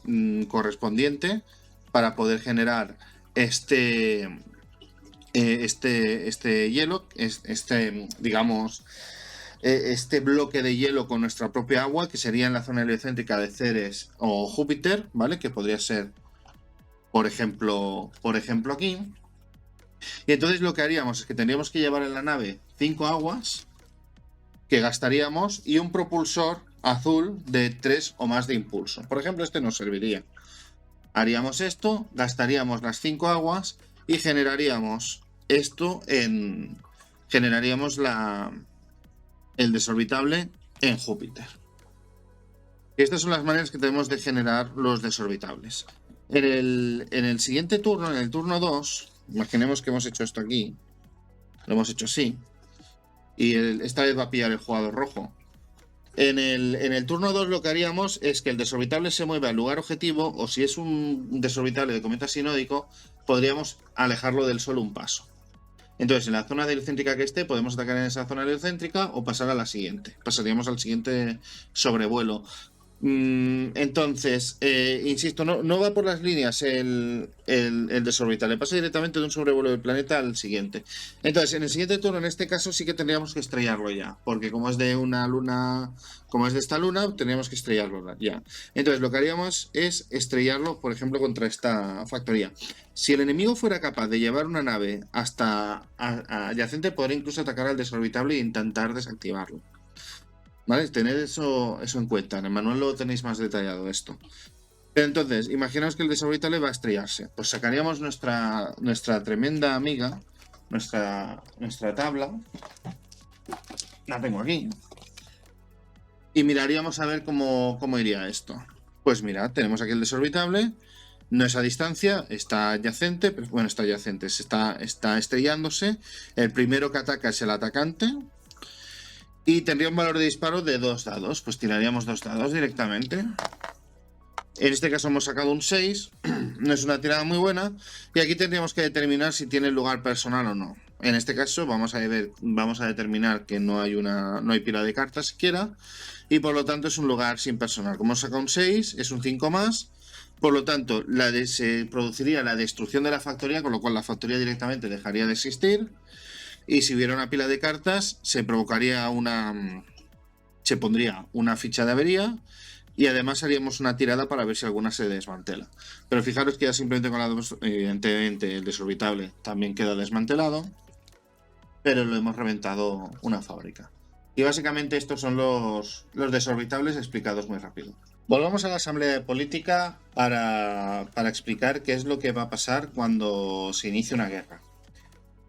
correspondiente para poder generar este hielo, digamos, este bloque de hielo con nuestra propia agua, que sería en la zona heliocéntrica de Ceres o Júpiter, ¿vale? Que podría ser, por ejemplo aquí. Y entonces lo que haríamos es que tendríamos que llevar en la nave 5 aguas que gastaríamos y un propulsor azul de 3 o más de impulso. Por ejemplo, este nos serviría. Haríamos esto, gastaríamos las 5 aguas y generaríamos esto generaríamos el desorbitable en Júpiter. Estas son las maneras que tenemos de generar los desorbitables. En el siguiente turno, en el turno 2, imaginemos que hemos hecho esto aquí, lo hemos hecho así, y esta vez va a pillar el jugador rojo. En el turno 2 lo que haríamos es que el desorbitable se mueve al lugar objetivo, o si es un desorbitable de cometa sinódico, podríamos alejarlo del Sol un paso. Entonces, en la zona heliocéntrica que esté, podemos atacar en esa zona heliocéntrica o pasar a la siguiente. Pasaríamos al siguiente sobrevuelo. Entonces, insisto, no va por las líneas el desorbitable, pasa directamente de un sobrevuelo del planeta al siguiente. Entonces, en el siguiente turno, en este caso, sí que tendríamos que estrellarlo ya, porque como es de una luna, como es de esta luna, tendríamos que estrellarlo ya. Entonces, lo que haríamos es estrellarlo, por ejemplo, contra esta factoría. Si el enemigo fuera capaz de llevar una nave hasta adyacente, podría incluso atacar al desorbitable e intentar desactivarlo. ¿Vale? Tened eso en cuenta. En el manual lo tenéis más detallado esto. Pero entonces, imaginaos que el desorbitable va a estrellarse. Pues sacaríamos nuestra tremenda amiga, nuestra tabla. La tengo aquí. Y miraríamos a ver cómo iría esto. Pues mira, tenemos aquí el desorbitable, no es a distancia, está adyacente, pero bueno, está adyacente, está estrellándose. El primero que ataca es el atacante y tendría un valor de disparo de 2 dados, pues tiraríamos 2 dados directamente. En este caso hemos sacado un 6, no es una tirada muy buena, y aquí tendríamos que determinar si tiene lugar personal o no. En este caso vamos a determinar que no hay pila de cartas siquiera, y por lo tanto es un lugar sin personal. Como hemos sacado un 6, es un 5 más, por lo tanto se produciría la destrucción de la factoría, con lo cual la factoría directamente dejaría de existir, y si hubiera una pila de cartas se pondría una ficha de avería, y además haríamos una tirada para ver si alguna se desmantela. Pero fijaros que ya simplemente con evidentemente el desorbitable también queda desmantelado, pero lo hemos reventado una fábrica. Y básicamente estos son los desorbitables explicados muy rápido. Volvamos a la asamblea de política para explicar qué es lo que va a pasar cuando se inicie una guerra.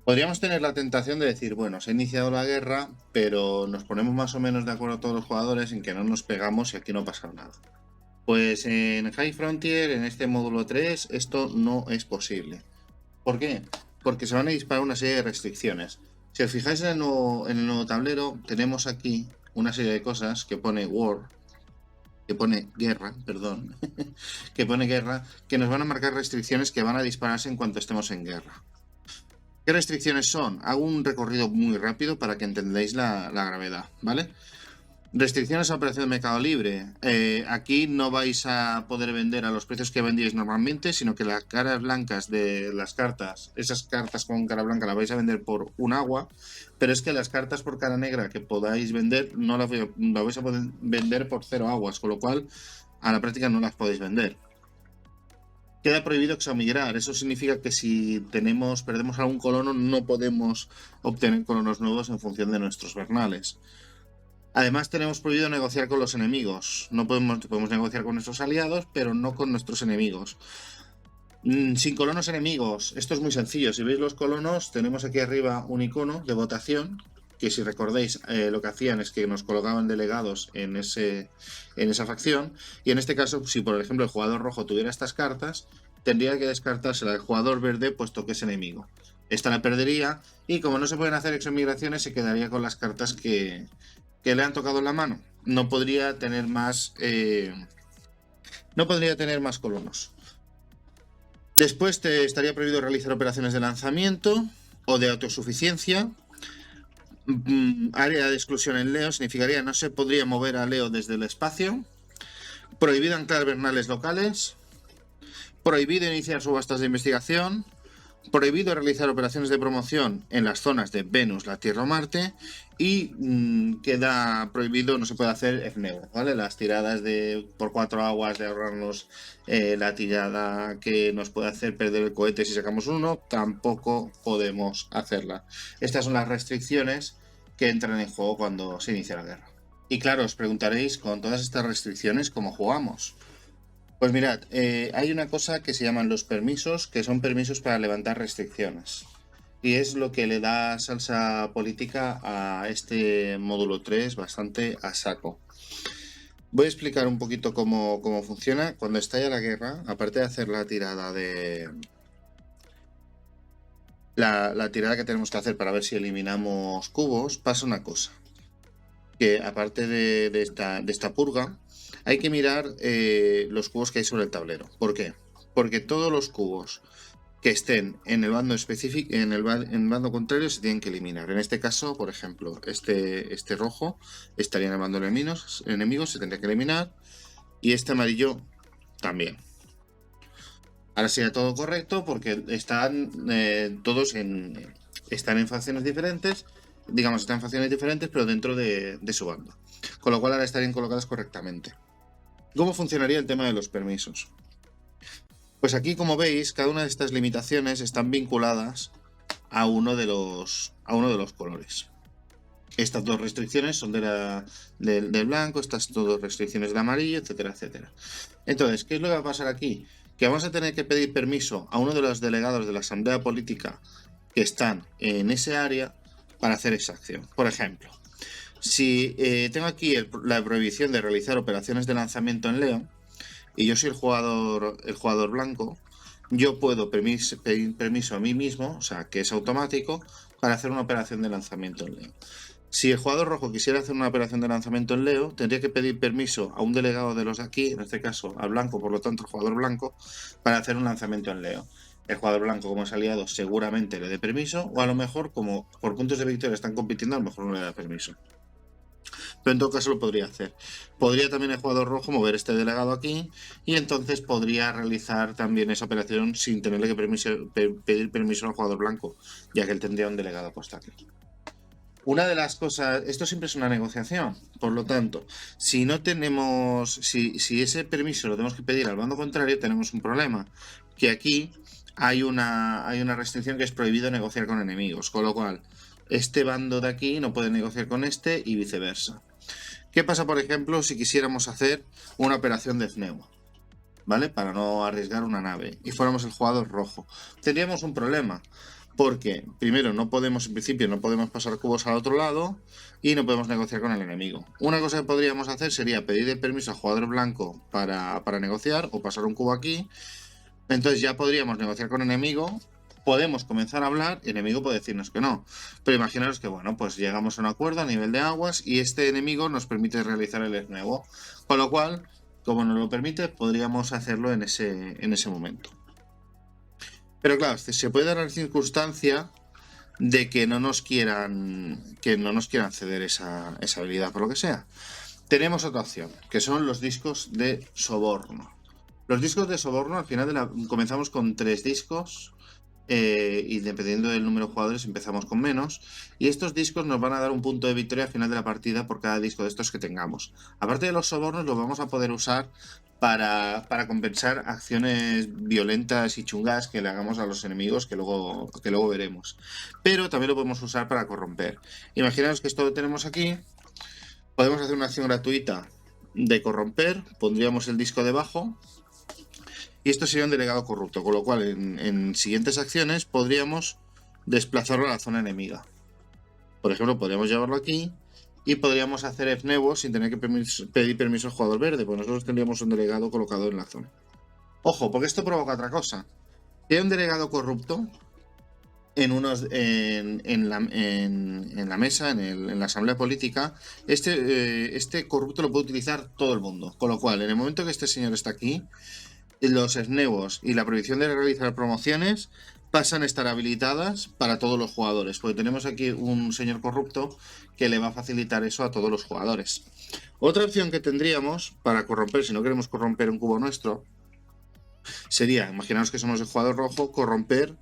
Podríamos tener la tentación de decir, bueno, se ha iniciado la guerra, pero nos ponemos más o menos de acuerdo todos los jugadores en que no nos pegamos y aquí no pasa nada. Pues en High Frontier, en este módulo 3, esto no es posible. ¿Por qué? Porque se van a disparar una serie de restricciones. Si os fijáis en el nuevo tablero, tenemos aquí una serie de cosas que pone War, que pone guerra, perdón, que pone guerra, que nos van a marcar restricciones que van a dispararse en cuanto estemos en guerra. ¿Qué restricciones son? Hago un recorrido muy rápido para que entendáis la gravedad, ¿vale? Restricciones a operación de mercado libre. Aquí no vais a poder vender a los precios que vendíais normalmente, sino que las caras blancas de las cartas, esas cartas con cara blanca las vais a vender por un agua, pero es que las cartas por cara negra que podáis vender no las vais a poder vender por 0 aguas, con lo cual a la práctica no las podéis vender. Queda prohibido examigrar. Eso significa que si perdemos algún colono, no podemos obtener colonos nuevos en función de nuestros vernales. Además, tenemos prohibido negociar con los enemigos. No podemos negociar con nuestros aliados, pero no con nuestros enemigos. Sin colonos enemigos. Esto es muy sencillo. Si veis los colonos, tenemos aquí arriba un icono de votación, que si recordáis, lo que hacían es que nos colocaban delegados en esa facción. Y en este caso, si por ejemplo el jugador rojo tuviera estas cartas, tendría que descartársela del jugador verde, puesto que es enemigo. Esta la perdería, y como no se pueden hacer exomigraciones, se quedaría con las cartas que le han tocado en la mano. No podría tener más colonos. Después estaría prohibido realizar operaciones de lanzamiento o de autosuficiencia. Área de exclusión en Leo significaría no se podría mover a Leo desde el espacio. Prohibido anclar vernales locales. Prohibido iniciar subastas de investigación. Prohibido realizar operaciones de promoción en las zonas de Venus, la Tierra o Marte, y queda prohibido, no se puede hacer FNEU, ¿vale? Las tiradas por 4 aguas de ahorrarnos la tirada que nos puede hacer perder el cohete si sacamos uno, tampoco podemos hacerla. Estas son las restricciones que entran en juego cuando se inicia la guerra. Y claro, os preguntaréis, con todas estas restricciones, ¿cómo jugamos? Pues mirad, hay una cosa que se llaman los permisos, que son permisos para levantar restricciones. Y es lo que le da salsa política a este módulo 3 bastante a saco. Voy a explicar un poquito cómo funciona. Cuando estalla la guerra, aparte de hacer la tirada la tirada que tenemos que hacer para ver si eliminamos cubos, pasa una cosa. Que aparte de esta purga, hay que mirar los cubos que hay sobre el tablero. ¿Por qué? Porque todos los cubos que estén en el bando específico, en el bando contrario, se tienen que eliminar. En este caso, por ejemplo, este rojo estaría en el bando enemigos, se tendría que eliminar, y este amarillo también. Ahora sería todo correcto porque están todos están en facciones diferentes, están en facciones diferentes, pero dentro de su bando. Con lo cual ahora estarían colocadas correctamente. ¿Cómo funcionaría el tema de los permisos? Pues aquí, como veis, cada una de estas limitaciones están vinculadas a uno de los colores. Estas dos restricciones son del blanco, estas dos restricciones del amarillo, etcétera, etcétera. Entonces, ¿qué es lo que va a pasar aquí? Que vamos a tener que pedir permiso a uno de los delegados de la asamblea política que están en ese área para hacer esa acción. Por ejemplo, si tengo aquí la prohibición de realizar operaciones de lanzamiento en Leo, y yo soy el jugador blanco, yo puedo pedir permiso a mí mismo, o sea, que es automático, para hacer una operación de lanzamiento en Leo. Si el jugador rojo quisiera hacer una operación de lanzamiento en Leo, tendría que pedir permiso a un delegado de los de aquí, en este caso al blanco, por lo tanto el jugador blanco, para hacer un lanzamiento en Leo. El jugador blanco, como es aliado, seguramente le dé permiso, o a lo mejor, como por puntos de victoria están compitiendo, a lo mejor no le da permiso. Pero en todo caso lo podría hacer. Podría también el jugador rojo mover este delegado aquí y entonces podría realizar también esa operación sin tenerle que pedir permiso al jugador blanco, ya que él tendría un delegado puesto aquí. Una de las cosas, esto siempre es una negociación, por lo tanto, si no tenemos, si ese permiso lo tenemos que pedir al bando contrario, tenemos un problema, que aquí hay una restricción que es prohibido negociar con enemigos, con lo cual este bando de aquí no puede negociar con este y viceversa. ¿Qué pasa, por ejemplo, si quisiéramos hacer una operación de FNEW? ¿Vale? Para no arriesgar una nave y fuéramos el jugador rojo. Tendríamos un problema, porque primero no podemos, en principio, no podemos pasar cubos al otro lado y no podemos negociar con el enemigo. Una cosa que podríamos hacer sería pedir el permiso al jugador blanco para negociar o pasar un cubo aquí. Entonces ya podríamos negociar con el enemigo. Podemos comenzar a hablar, el enemigo puede decirnos que no. Pero imaginaros que, bueno, pues llegamos a un acuerdo a nivel de aguas y este enemigo nos permite realizar el nuevo. Con lo cual, como nos lo permite, podríamos hacerlo en ese momento. Pero claro, se puede dar la circunstancia de que no nos quieran ceder esa habilidad, por lo que sea. Tenemos otra opción, que son los discos de soborno. Los discos de soborno, al final comenzamos con 3 discos, y dependiendo del número de jugadores empezamos con menos, y estos discos nos van a dar un punto de victoria al final de la partida por cada disco de estos que tengamos. Aparte de los sobornos, los vamos a poder usar para compensar acciones violentas y chungas que le hagamos a los enemigos, que luego veremos. Pero también lo podemos usar para corromper. Imaginaos que esto lo tenemos aquí. Podemos hacer una acción gratuita de corromper, pondríamos el disco debajo y esto sería un delegado corrupto, con lo cual en siguientes acciones podríamos desplazarlo a la zona enemiga. Por ejemplo, podríamos llevarlo aquí y podríamos hacer FNEWO sin tener que pedir permiso al jugador verde, pues nosotros tendríamos un delegado colocado en la zona. Ojo, porque esto provoca otra cosa. Si hay un delegado corrupto en la mesa, en la asamblea política, este corrupto lo puede utilizar todo el mundo. Con lo cual, en el momento que este señor está aquí, los SNEWOS y la prohibición de realizar promociones pasan a estar habilitadas para todos los jugadores, porque tenemos aquí un señor corrupto que le va a facilitar eso a todos los jugadores. Otra opción que tendríamos para corromper, si no queremos corromper un cubo nuestro, sería, imaginaos que somos el jugador rojo, corromper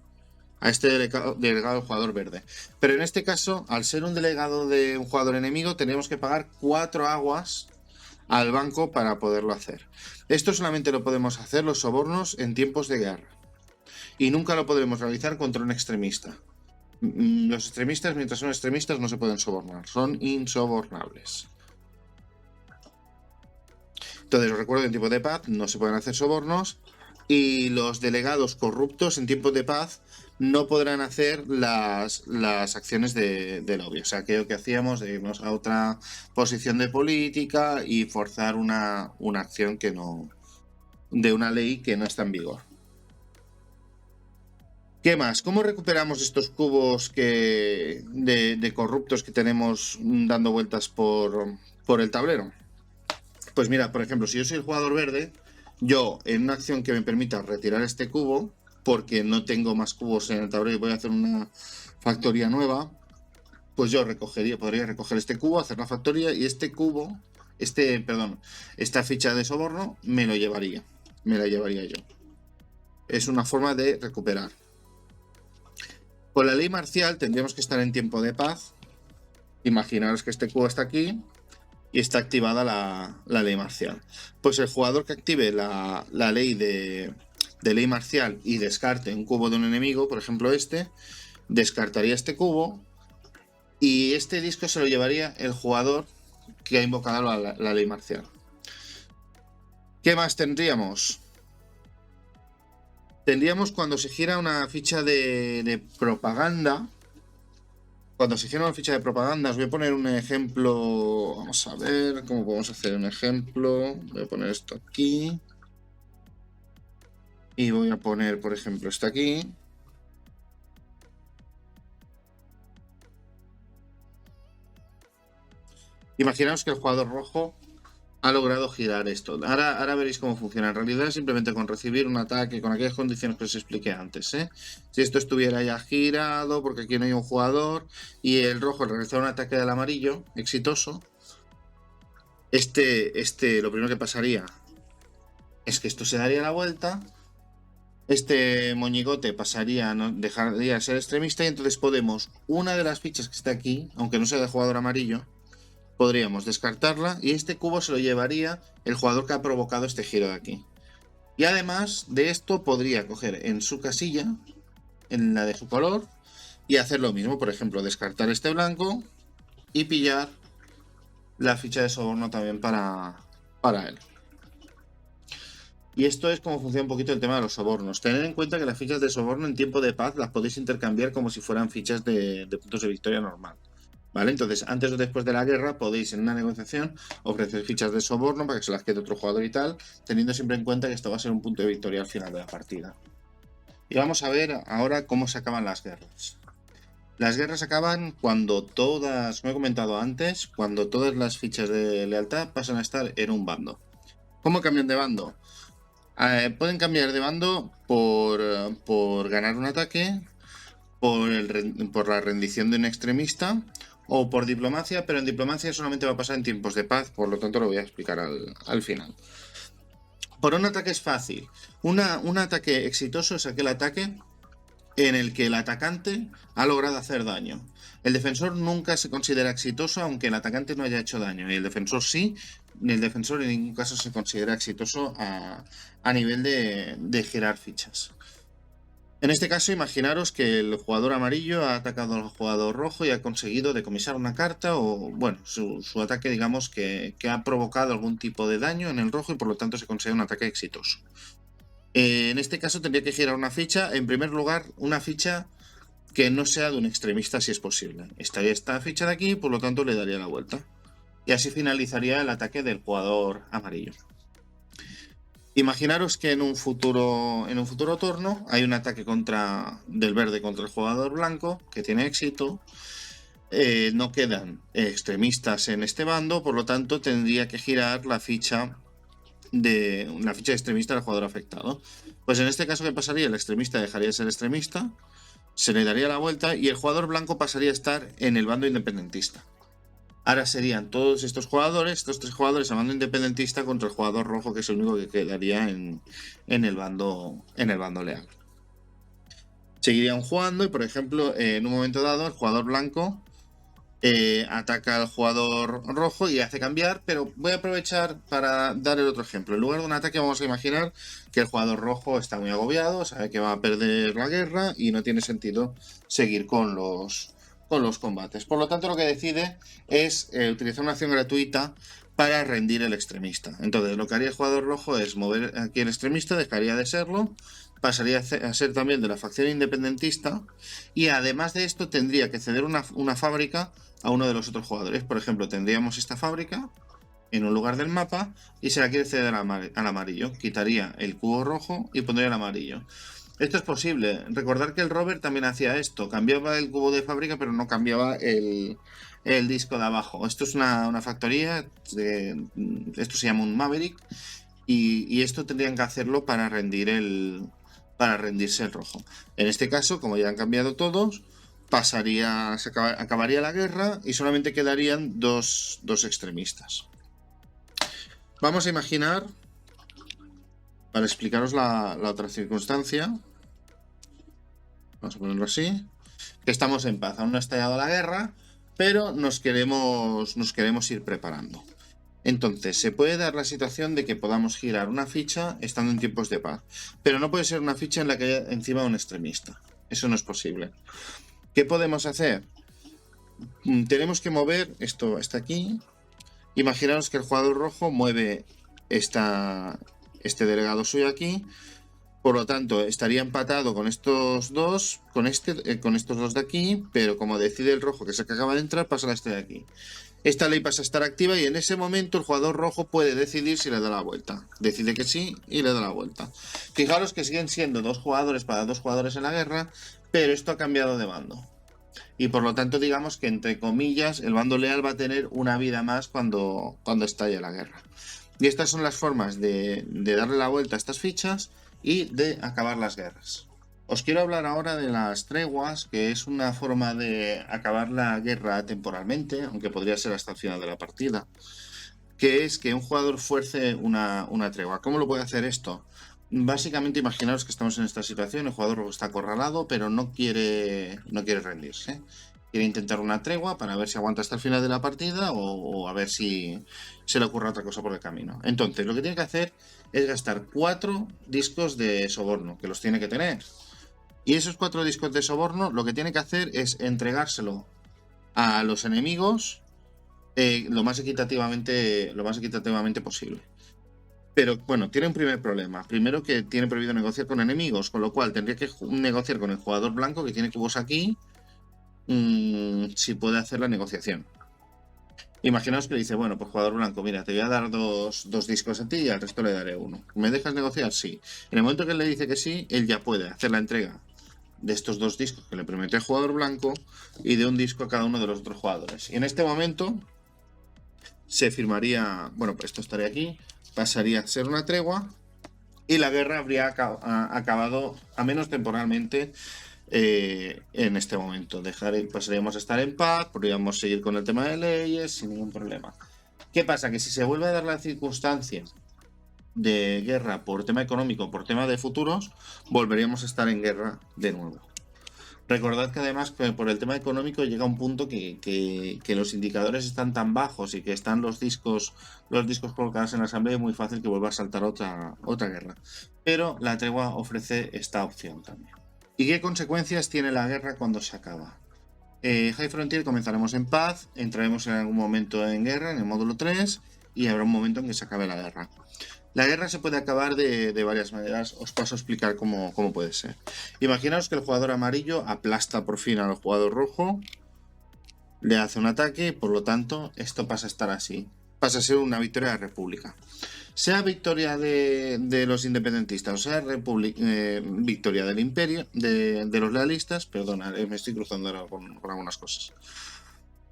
a este delegado del jugador verde. Pero en este caso, al ser un delegado de un jugador enemigo, tenemos que pagar 4 aguas al banco para poderlo hacer. Esto solamente lo podemos hacer los sobornos en tiempos de guerra. Y nunca lo podremos realizar contra un extremista. Los extremistas, mientras son extremistas, no se pueden sobornar. Son insobornables. Entonces, os recuerdo que en tiempos de paz no se pueden hacer sobornos. Y los delegados corruptos en tiempos de paz no podrán hacer las acciones de lobby. O sea, aquello que hacíamos de irnos a otra posición de política y forzar una acción que no, de una ley que no está en vigor. ¿Qué más? ¿Cómo recuperamos estos cubos de corruptos que tenemos dando vueltas por el tablero? Pues mira, por ejemplo, si yo soy el jugador verde, yo en una acción que me permita retirar este cubo, porque no tengo más cubos en el tablero y voy a hacer una factoría nueva, pues yo podría recoger este cubo, hacer la factoría y esta ficha de soborno me la llevaría yo. Es una forma de recuperar. Con la ley marcial tendríamos que estar en tiempo de paz. Imaginaros que este cubo está aquí y está activada la ley marcial. Pues el jugador que active la ley de ley marcial y descarte un cubo de un enemigo, por ejemplo descartaría este cubo y este disco se lo llevaría el jugador que ha invocado la ley marcial. ¿Qué más tendríamos? Tendríamos cuando se gira una ficha de propaganda. Cuando se gira una ficha de propaganda, os voy a poner un ejemplo. Vamos a ver cómo podemos hacer un ejemplo. Voy a poner esto aquí. Y voy a poner, por ejemplo, esto aquí. Imaginaos que el jugador rojo ha logrado girar esto. Ahora veréis cómo funciona. En realidad, simplemente con recibir un ataque con aquellas condiciones que os expliqué antes. Si esto estuviera ya girado, porque aquí no hay un jugador, y el rojo realizara un ataque del amarillo exitoso, lo primero que pasaría es que esto se daría la vuelta. Este moñigote pasaría, ¿no? Dejaría de ser extremista, y entonces podemos, una de las fichas que está aquí, aunque no sea de jugador amarillo, podríamos descartarla y este cubo se lo llevaría el jugador que ha provocado este giro de aquí. Y además de esto podría coger en su casilla, en la de su color, y hacer lo mismo. Por ejemplo, descartar este blanco y pillar la ficha de soborno también para él. Y esto es como funciona un poquito el tema de los sobornos. Tened en cuenta que las fichas de soborno en tiempo de paz las podéis intercambiar como si fueran fichas de puntos de victoria normal. ¿Vale? Entonces, antes o después de la guerra podéis en una negociación ofrecer fichas de soborno para que se las quede otro jugador y tal, teniendo siempre en cuenta que esto va a ser un punto de victoria al final de la partida. Y vamos a ver ahora cómo se acaban las guerras. Las guerras acaban cuando todas, como he comentado antes, cuando todas las fichas de lealtad pasan a estar en un bando. ¿Cómo cambian de bando? Pueden cambiar de bando por ganar un ataque, por la rendición de un extremista o por diplomacia, pero en diplomacia solamente va a pasar en tiempos de paz, por lo tanto lo voy a explicar al final. Por un ataque es fácil. Un ataque exitoso es aquel ataque en el que el atacante ha logrado hacer daño. El defensor nunca se considera exitoso aunque el atacante no haya hecho daño, y el defensor sí. El defensor en ningún caso se considera exitoso a nivel de girar fichas. En este caso, imaginaros que el jugador amarillo ha atacado al jugador rojo y ha conseguido decomisar una carta, o bueno, su ataque, digamos, que ha provocado algún tipo de daño en el rojo y por lo tanto se considera un ataque exitoso. En este caso tendría que girar una ficha, en primer lugar, una ficha que no sea de un extremista si es posible. Estaría esta ficha de aquí, por lo tanto le daría la vuelta. Y así finalizaría el ataque del jugador amarillo. Imaginaros que en un futuro turno hay un ataque del verde contra el jugador blanco que tiene éxito. No quedan extremistas en este bando, por lo tanto tendría que girar la ficha de extremista del jugador afectado. Pues en este caso, ¿qué pasaría? El extremista dejaría de ser extremista, se le daría la vuelta y el jugador blanco pasaría a estar en el bando independentista. Ahora serían todos estos tres jugadores, al bando independentista contra el jugador rojo, que es el único que quedaría en el bando leal. Seguirían jugando y, por ejemplo, en un momento dado, el jugador blanco ataca al jugador rojo y hace cambiar, pero voy a aprovechar para dar el otro ejemplo. En lugar de un ataque, vamos a imaginar que el jugador rojo está muy agobiado, sabe que va a perder la guerra y no tiene sentido seguir con los combates. Por lo tanto, lo que decide es utilizar una acción gratuita para rendir el extremista. Entonces, lo que haría el jugador rojo es mover aquí el extremista, dejaría de serlo, pasaría a ser también de la facción independentista, y además de esto tendría que ceder una fábrica a uno de los otros jugadores. Por ejemplo, tendríamos esta fábrica en un lugar del mapa y se la quiere ceder al amarillo. Quitaría el cubo rojo y pondría el amarillo. Esto es posible. Recordar que el Robert también hacía esto. Cambiaba el cubo de fábrica, pero no cambiaba el disco de abajo. Esto es una factoría. Esto se llama un Maverick. Y esto tendrían que hacerlo para rendirse el rojo. En este caso, como ya han cambiado todos, acabaría la guerra y solamente quedarían dos extremistas. Vamos a imaginar, para explicaros la otra circunstancia, vamos a ponerlo así, que estamos en paz. Aún no ha estallado la guerra, pero nos queremos ir preparando. Entonces, se puede dar la situación de que podamos girar una ficha estando en tiempos de paz, pero no puede ser una ficha en la que haya encima un extremista. Eso no es posible. ¿Qué podemos hacer? Tenemos que mover esto hasta aquí. Imaginaos que el jugador rojo mueve este delegado suyo aquí. Por lo tanto, estaría empatado con estos dos, con estos dos de aquí, pero como decide el rojo que es el que acaba de entrar, pasa a este de aquí. esta ley pasa a estar activa y en ese momento el jugador rojo puede decidir si le da la vuelta. Decide que sí y le da la vuelta. Fijaros que siguen siendo 2 jugadores para 2 jugadores en la guerra, pero esto ha cambiado de bando. Y por lo tanto, digamos que entre comillas, el bando leal va a tener una vida más cuando estalle la guerra. Y estas son las formas de darle la vuelta a estas fichas y de acabar las guerras. Os quiero hablar ahora de las treguas, que es una forma de acabar la guerra temporalmente, aunque podría ser hasta el final de la partida, que es que un jugador fuerce una tregua. ¿Cómo lo puede hacer esto? Básicamente imaginaros que estamos en esta situación, el jugador está acorralado, pero no quiere rendirse. Quiere intentar una tregua para ver si aguanta hasta el final de la partida o a ver si se le ocurre otra cosa por el camino. Entonces, lo que tiene que hacer es gastar 4 discos de soborno, que los tiene que tener. Y esos 4 discos de soborno lo que tiene que hacer es entregárselo a los enemigos lo más equitativamente posible. Pero bueno, tiene un primer problema. Primero que tiene prohibido negociar con enemigos, con lo cual tendría que negociar con el jugador blanco que tiene cubos aquí, si puede hacer la negociación. Imaginaos que le dice, bueno, pues jugador blanco, mira, te voy a dar dos discos a ti y al resto le daré uno. ¿Me dejas negociar? Sí. En el momento que él le dice que sí, él ya puede hacer la entrega de estos 2 discos que le prometió el jugador blanco y de un disco a cada uno de los otros jugadores. Y en este momento se firmaría, bueno, pues esto estaría aquí, pasaría a ser una tregua y la guerra habría acabado, a menos temporalmente, en este momento. Pasaríamos a estar en paz, podríamos seguir con el tema de leyes sin ningún problema. ¿Qué pasa? Que si se vuelve a dar la circunstancia de guerra por tema económico, por tema de futuros, volveríamos a estar en guerra de nuevo. Recordad que además que por el tema económico llega un punto que los indicadores están tan bajos y que están los discos colocados en la asamblea, es muy fácil que vuelva a saltar otra guerra. Pero la tregua ofrece esta opción también. ¿Y qué consecuencias tiene la guerra cuando se acaba? High Frontier comenzaremos en paz, entraremos en algún momento en guerra, en el módulo 3, y habrá un momento en que se acabe la guerra. La guerra se puede acabar de varias maneras, os paso a explicar cómo puede ser. Imaginaos que el jugador amarillo aplasta por fin al jugador rojo, le hace un ataque, por lo tanto, esto pasa a estar así. Pasa a ser una victoria de la República. Sea victoria de los independentistas o sea victoria del imperio, de los lealistas, perdona, me estoy cruzando ahora con algunas cosas.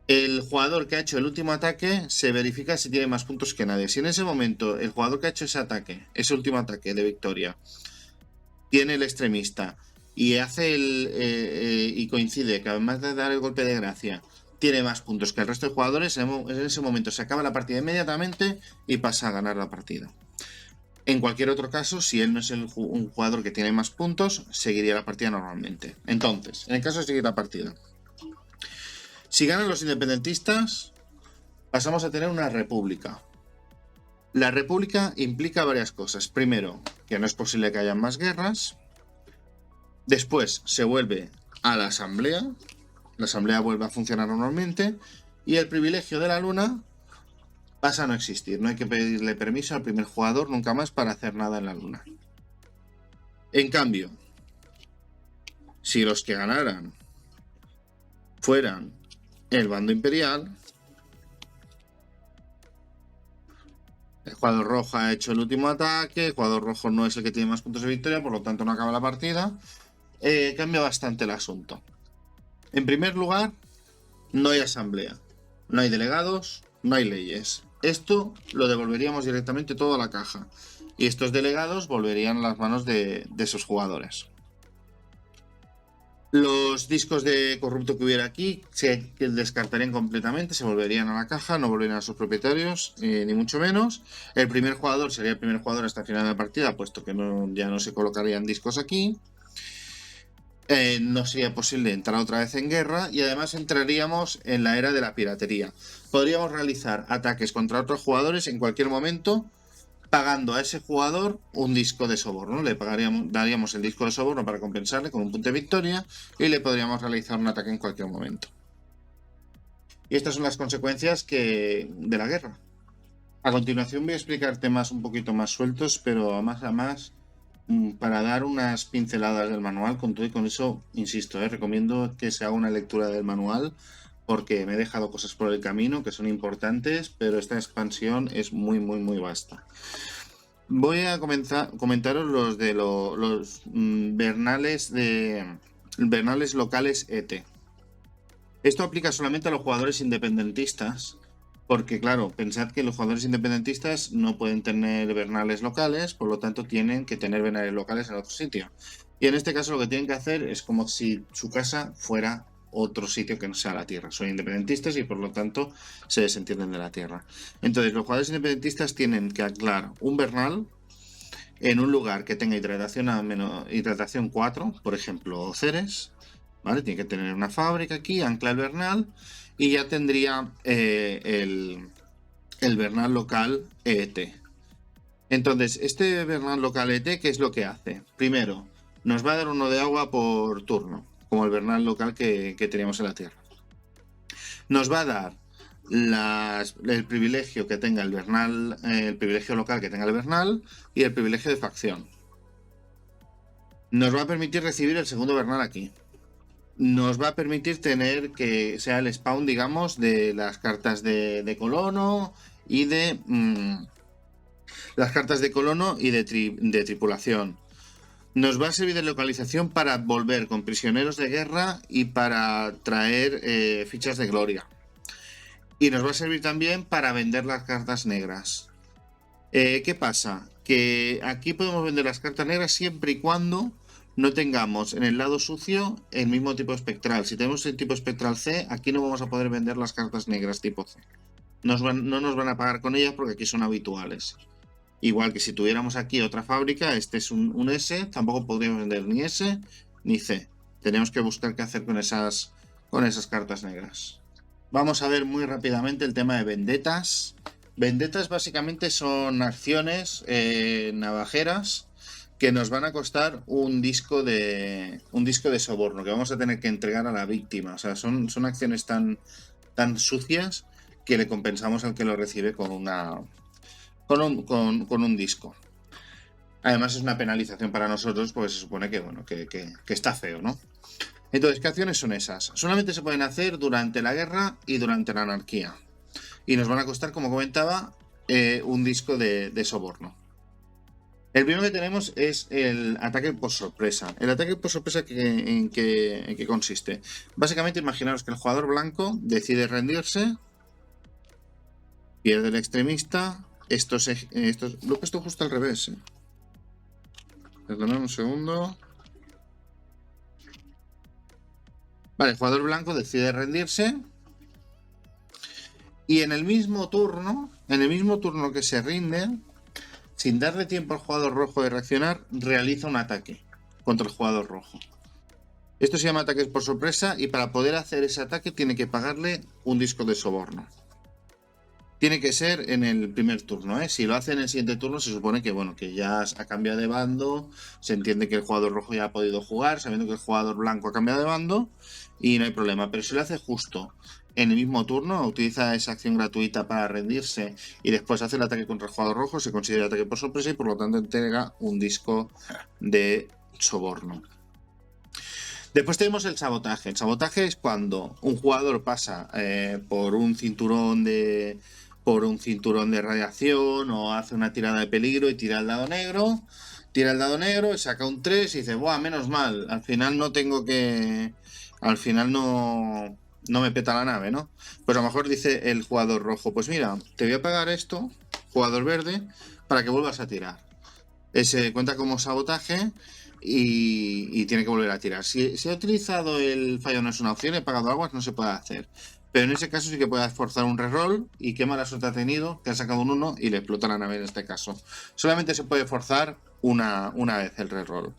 El jugador que ha hecho el último ataque se verifica si tiene más puntos que nadie. Si en ese momento el jugador que ha hecho ese último ataque de victoria, tiene el extremista y hace y coincide que además de dar el golpe de gracia, tiene más puntos que el resto de jugadores, en ese momento se acaba la partida inmediatamente y pasa a ganar la partida. En cualquier otro caso, si él no es un jugador que tiene más puntos, seguiría la partida normalmente. Entonces, en el caso de seguir la partida, si ganan los independentistas, pasamos a tener una república. La república implica varias cosas. Primero, que no es posible que haya más guerras. Después se vuelve a la asamblea. La asamblea vuelve a funcionar normalmente. Y el privilegio de la luna pasa a no existir. No hay que pedirle permiso al primer jugador nunca más para hacer nada en la luna. En cambio, si los que ganaran fueran el bando imperial, el jugador rojo ha hecho el último ataque, el jugador rojo no es el que tiene más puntos de victoria, por lo tanto no acaba la partida. Cambia bastante el asunto. En primer lugar, no hay asamblea, no hay delegados, no hay leyes. Esto lo devolveríamos directamente todo a la caja y estos delegados volverían a las manos de esos jugadores. Los discos de corrupto que hubiera aquí se descartarían completamente, se volverían a la caja, no volverían a sus propietarios, ni mucho menos. El primer jugador sería el primer jugador hasta el final de la partida, puesto que ya no se colocarían discos aquí. No sería posible entrar otra vez en guerra y además entraríamos en la era de la piratería. Podríamos realizar ataques contra otros jugadores en cualquier momento, pagando a ese jugador un disco de soborno. Daríamos el disco de soborno para compensarle con un punto de victoria y le podríamos realizar un ataque en cualquier momento. Y estas son las consecuencias de la guerra. A continuación voy a explicar temas un poquito más sueltos, pero más a más para dar unas pinceladas del manual. Con todo y con eso, insisto, recomiendo que se haga una lectura del manual porque me he dejado cosas por el camino que son importantes, pero esta expansión es muy vasta. Voy a comentaros los de los Bernales locales ET. Esto aplica solamente a los jugadores independentistas, porque claro, pensad que los jugadores independentistas no pueden tener Bernales locales, por lo tanto tienen que tener Bernales locales en otro sitio. Y en este caso lo que tienen que hacer es como si su casa fuera otro sitio que no sea la Tierra. Son independentistas y por lo tanto se desentienden de la Tierra. Entonces los jugadores independentistas tienen que anclar un Bernal en un lugar que tenga hidratación 4, por ejemplo, Ceres, ¿vale? Tiene que tener una fábrica aquí, ancla el Bernal y ya tendría el Bernal local ET. Entonces, este Bernal local ET, ¿qué es lo que hace? Primero, nos va a dar uno de agua por turno, como el Bernal local que teníamos en la Tierra. Nos va a dar el privilegio que tenga el Bernal, el privilegio local que tenga el Bernal y el privilegio de facción. Nos va a permitir recibir el segundo Bernal aquí. Nos va a permitir tener que sea el spawn, digamos, de las cartas de colono y de las cartas de colono y de tripulación. Nos va a servir de localización para volver con prisioneros de guerra y para traer fichas de gloria. Y nos va a servir también para vender las cartas negras. ¿Qué pasa? Que aquí podemos vender las cartas negras siempre y cuando no tengamos en el lado sucio el mismo tipo espectral. Si tenemos el tipo espectral C, aquí no vamos a poder vender las cartas negras tipo C. No nos van a pagar con ellas porque aquí son habituales. Igual que si tuviéramos aquí otra fábrica, este es un S, tampoco podríamos vender ni S ni C. Tenemos que buscar qué hacer con esas cartas negras. Vamos a ver muy rápidamente el tema de vendetas. Vendetas básicamente son acciones navajeras que nos van a costar un disco de soborno que vamos a tener que entregar a la víctima. O sea, son acciones tan sucias que le compensamos al que lo recibe con un disco. Además es una penalización para nosotros porque se supone que, bueno, que está feo, ¿no? Entonces, ¿qué acciones son esas? Solamente se pueden hacer durante la guerra y durante la anarquía. Y nos van a costar, como comentaba, un disco de soborno. El primero que tenemos es el ataque por sorpresa. El ataque por sorpresa, ¿en qué consiste? Básicamente, imaginaros que el jugador blanco decide rendirse, pierde el extremista. Lo he puesto justo al revés. Perdonad un segundo. Vale, el jugador blanco decide rendirse. Y en el mismo turno que se rinde, sin darle tiempo al jugador rojo de reaccionar, realiza un ataque contra el jugador rojo. Esto se llama ataques por sorpresa y para poder hacer ese ataque tiene que pagarle un disco de soborno. Tiene que ser en el primer turno, ¿eh? Si lo hace en el siguiente turno se supone que, bueno, que ya ha cambiado de bando, se entiende que el jugador rojo ya ha podido jugar, sabiendo que el jugador blanco ha cambiado de bando y no hay problema. Pero si lo hace justo en el mismo turno, utiliza esa acción gratuita para rendirse y después hace el ataque contra el jugador rojo, se considera ataque por sorpresa y por lo tanto entrega un disco de soborno. Después tenemos el sabotaje. El sabotaje es cuando un jugador pasa por un cinturón de radiación o hace una tirada de peligro y tira el dado negro. Tira el dado negro y saca un 3 y dice, ¡buah, menos mal! Al final no tengo que... Al final no me peta la nave, ¿no? Pues a lo mejor dice el jugador rojo, pues mira, te voy a pagar esto, jugador verde, para que vuelvas a tirar. Ese cuenta como sabotaje y tiene que volver a tirar. Si he utilizado el fallo no es una opción, he pagado aguas, no se puede hacer. Pero en ese caso sí que puede forzar un reroll y qué mala suerte ha tenido, que ha sacado un 1 y le explota la nave en este caso. Solamente se puede forzar una vez el reroll.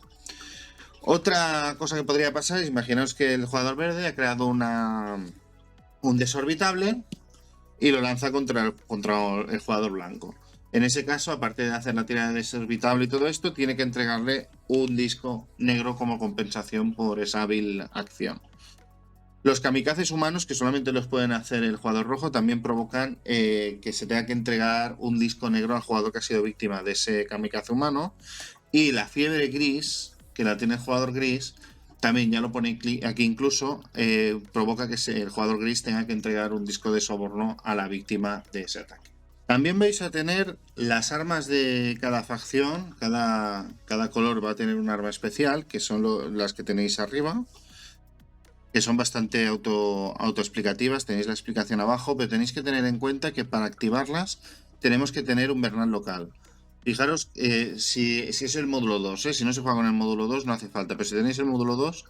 Otra cosa que podría pasar es, imaginaos que el jugador verde ha creado un desorbitable y lo lanza contra el jugador blanco. En ese caso, aparte de hacer la tirada de desorbitable y todo esto, tiene que entregarle un disco negro como compensación por esa hábil acción. Los kamikazes humanos, que solamente los pueden hacer el jugador rojo, también provocan que se tenga que entregar un disco negro al jugador que ha sido víctima de ese kamikaze humano. Y la fiebre gris, que la tiene el jugador gris, también ya lo pone aquí incluso, provoca que el jugador gris tenga que entregar un disco de soborno a la víctima de ese ataque. También vais a tener las armas de cada facción, cada color va a tener un arma especial, que son las que tenéis arriba, que son bastante autoexplicativas, tenéis la explicación abajo, pero tenéis que tener en cuenta que para activarlas tenemos que tener un Bernal local. Fijaros, si es el módulo 2, si no se juega con el módulo 2 no hace falta, pero si tenéis el módulo 2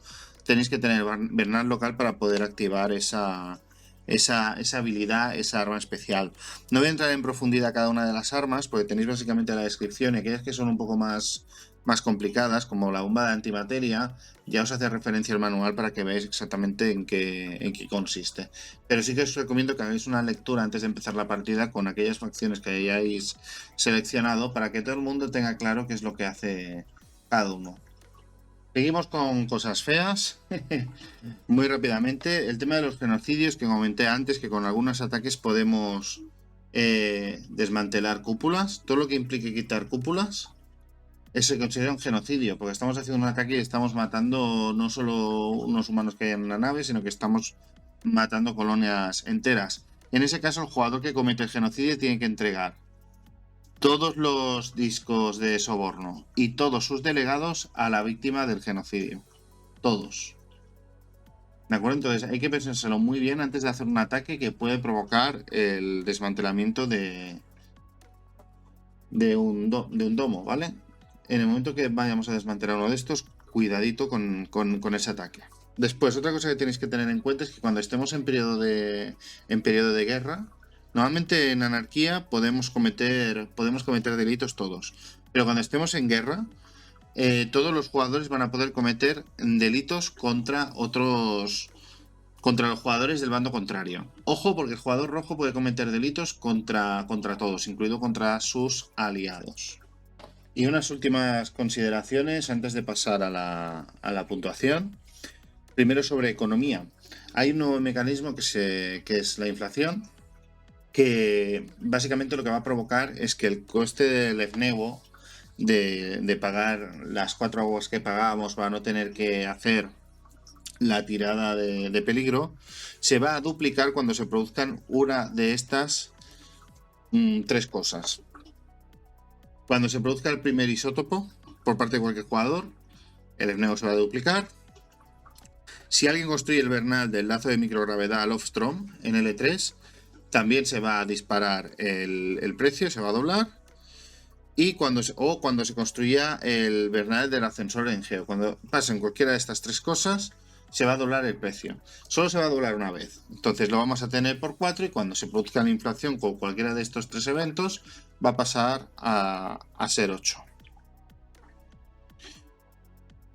tenéis que tener Bernal local para poder activar esa habilidad, esa arma especial. No voy a entrar en profundidad cada una de las armas, porque tenéis básicamente la descripción, y aquellas que son un poco más complicadas, como la bomba de antimateria, ya os hace referencia al manual para que veáis exactamente en qué consiste. Pero sí que os recomiendo que hagáis una lectura antes de empezar la partida con aquellas facciones que hayáis seleccionado, para que todo el mundo tenga claro qué es lo que hace cada uno. Seguimos con cosas feas. Muy rápidamente, el tema de los genocidios que comenté antes, que con algunos ataques podemos desmantelar cúpulas. Todo lo que implique quitar cúpulas se considera un genocidio, porque estamos haciendo un ataque y estamos matando no solo unos humanos que hay en una nave, sino que estamos matando colonias enteras. En ese caso, el jugador que comete el genocidio tiene que entregar todos los discos de soborno y todos sus delegados a la víctima del genocidio. Todos. ¿De acuerdo? Entonces hay que pensárselo muy bien antes de hacer un ataque que puede provocar el desmantelamiento de un domo, ¿vale? En el momento que vayamos a desmantelar uno de estos, cuidadito con ese ataque. Después, otra cosa que tenéis que tener en cuenta es que cuando estemos en periodo de guerra, normalmente en anarquía podemos cometer delitos todos, pero cuando estemos en guerra, todos los jugadores van a poder cometer delitos contra los jugadores del bando contrario. Ojo, porque el jugador rojo puede cometer delitos contra todos, incluido contra sus aliados. Y unas últimas consideraciones antes de pasar a la puntuación. Primero, sobre economía. Hay un nuevo mecanismo que es la inflación, que básicamente lo que va a provocar es que el coste del EFNEGO de pagar las 4 aguas que pagábamos para no tener que hacer la tirada de peligro se va a duplicar cuando se produzcan una de estas 3 cosas. Cuando se produzca el primer isótopo por parte de cualquier jugador, el EFNEGO se va a duplicar. Si alguien construye el Bernal del lazo de microgravedad Lofstrom en L3, también se va a disparar el precio, se va a doblar. Y cuando se construya el Bernal del ascensor en Geo, cuando pasen cualquiera de estas 3 cosas, se va a doblar el precio. Solo se va a doblar una vez. Entonces lo vamos a tener por 4 y cuando se produzca la inflación con cualquiera de estos 3 eventos, va a pasar a ser 8.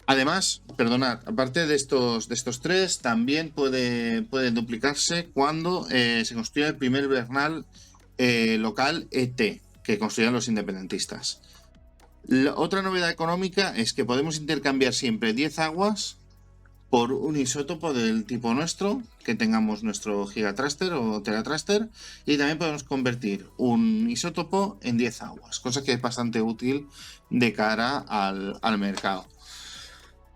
Además, perdonad, aparte de estos 3, también pueden duplicarse cuando se construya el primer Bernal local ET, que construyan los independentistas. Otra novedad económica es que podemos intercambiar siempre 10 aguas por un isótopo del tipo nuestro, que tengamos nuestro Gigatraster o Teratraster, y también podemos convertir un isótopo en 10 aguas, cosa que es bastante útil de cara al mercado.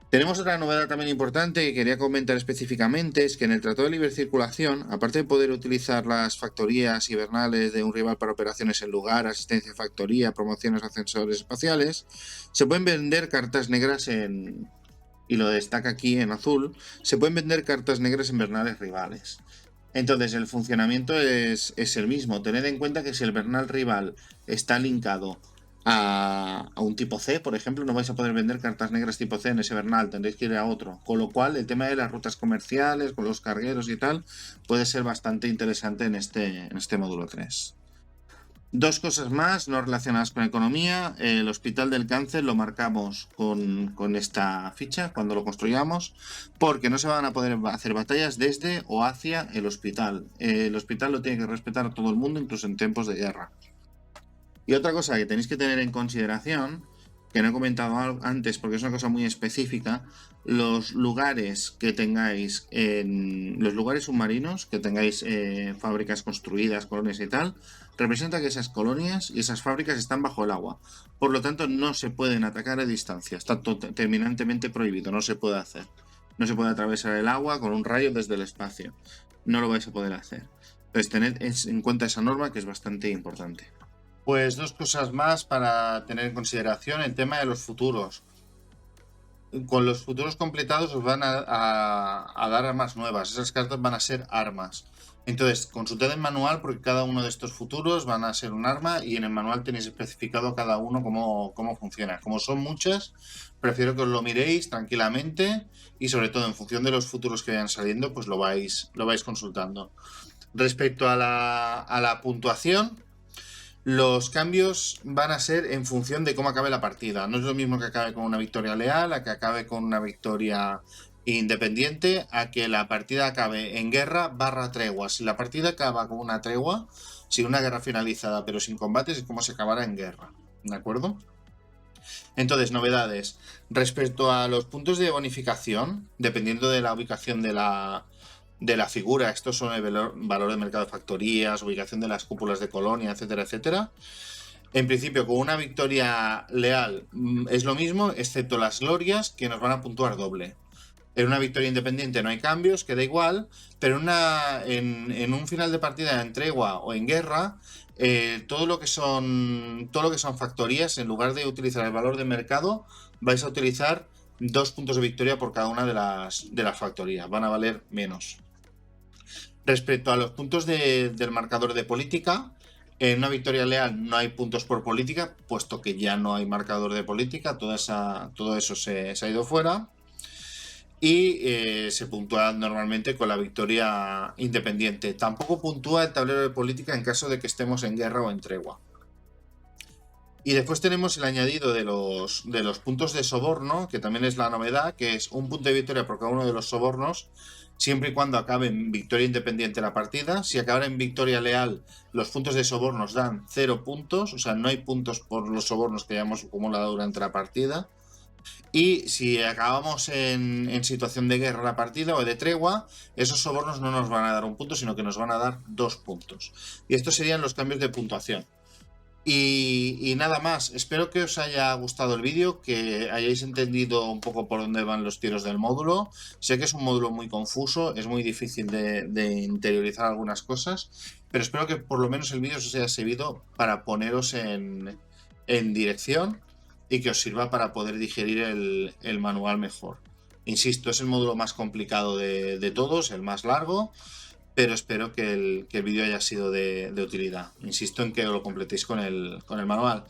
Tenemos otra novedad también importante que quería comentar específicamente, es que en el Tratado de Libre Circulación, aparte de poder utilizar las factorías hibernales de un rival para operaciones en lugar, asistencia de factoría, promociones, ascensores espaciales, se pueden vender cartas negras y lo destaca aquí en azul, se pueden vender cartas negras en Bernales rivales. Entonces el funcionamiento es el mismo. Tened en cuenta que si el Bernal rival está linkado a un tipo C, por ejemplo, no vais a poder vender cartas negras tipo C en ese Bernal, tendréis que ir a otro. Con lo cual, el tema de las rutas comerciales, con los cargueros y tal, puede ser bastante interesante en este módulo 3. 2 cosas más no relacionadas con economía. El Hospital del Cáncer lo marcamos con esta ficha cuando lo construyamos, porque no se van a poder hacer batallas desde o hacia el hospital. El hospital lo tiene que respetar todo el mundo, incluso en tiempos de guerra. Y otra cosa que tenéis que tener en consideración, que no he comentado antes porque es una cosa muy específica, los lugares que tengáis, los lugares submarinos, que tengáis fábricas construidas, colonias y tal, representa que esas colonias y esas fábricas están bajo el agua. Por lo tanto, no se pueden atacar a distancia, está terminantemente prohibido, no se puede hacer. No se puede atravesar el agua con un rayo desde el espacio. No lo vais a poder hacer. Entonces tened en cuenta esa norma, que es bastante importante. Pues dos cosas más para tener en consideración: el tema de los futuros. Con los futuros completados os van a dar armas nuevas. Esas cartas van a ser armas. Entonces, consultad el manual, porque cada uno de estos futuros van a ser un arma, y en el manual tenéis especificado cada uno cómo funciona. Como son muchas, prefiero que os lo miréis tranquilamente, y sobre todo en función de los futuros que vayan saliendo, pues lo vais consultando. Respecto a la puntuación, los cambios van a ser en función de cómo acabe la partida. No es lo mismo que acabe con una victoria leal, a que acabe con una victoria independiente, a que la partida acabe en guerra / tregua. Si la partida acaba con una tregua, sin una guerra finalizada pero sin combates, es como si acabara en guerra. ¿De acuerdo? Entonces, novedades. Respecto a los puntos de bonificación, dependiendo de la ubicación de la figura, estos son el valor de mercado de factorías, ubicación de las cúpulas de colonia, etcétera, etcétera. En principio, con una victoria leal es lo mismo, excepto las glorias, que nos van a puntuar doble. En una victoria independiente no hay cambios, queda igual, pero en un final de partida en tregua o en guerra, todo lo que son factorías, en lugar de utilizar el valor de mercado, vais a utilizar 2 puntos de victoria por cada una de las factorías. Van a valer menos. Respecto a los puntos del marcador de política, en una victoria leal no hay puntos por política, puesto que ya no hay marcador de política, todo eso se ha ido fuera. Y se puntúa normalmente con la victoria independiente. Tampoco puntúa el tablero de política en caso de que estemos en guerra o en tregua. Y después tenemos el añadido de los puntos de soborno, que también es la novedad, que es un punto de victoria por cada uno de los sobornos, siempre y cuando acabe en victoria independiente la partida. Si acabara en victoria leal, los puntos de sobornos dan 0 puntos, o sea, no hay puntos por los sobornos que hayamos acumulado durante la partida. Y si acabamos en situación de guerra la partida o de tregua, esos sobornos no nos van a dar un punto, sino que nos van a dar 2 puntos. Y estos serían los cambios de puntuación. Y nada más, espero que os haya gustado el vídeo, que hayáis entendido un poco por dónde van los tiros del módulo. Sé que es un módulo muy confuso, es muy difícil de interiorizar algunas cosas, pero espero que por lo menos el vídeo os haya servido para poneros en dirección y que os sirva para poder digerir el manual mejor. Insisto, es el módulo más complicado de todos, el más largo, pero espero que el vídeo haya sido de utilidad. Insisto en que lo completéis con el manual.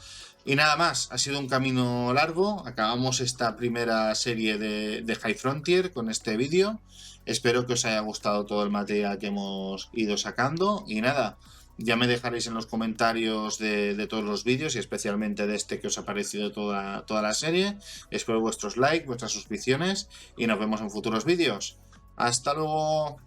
Y nada más, ha sido un camino largo. Acabamos esta primera serie de High Frontier con este vídeo. Espero que os haya gustado todo el material que hemos ido sacando. Y nada, ya me dejaréis en los comentarios de todos los vídeos, y especialmente de este, que os ha parecido toda la serie. Espero vuestros likes, vuestras suscripciones, y nos vemos en futuros vídeos. ¡Hasta luego!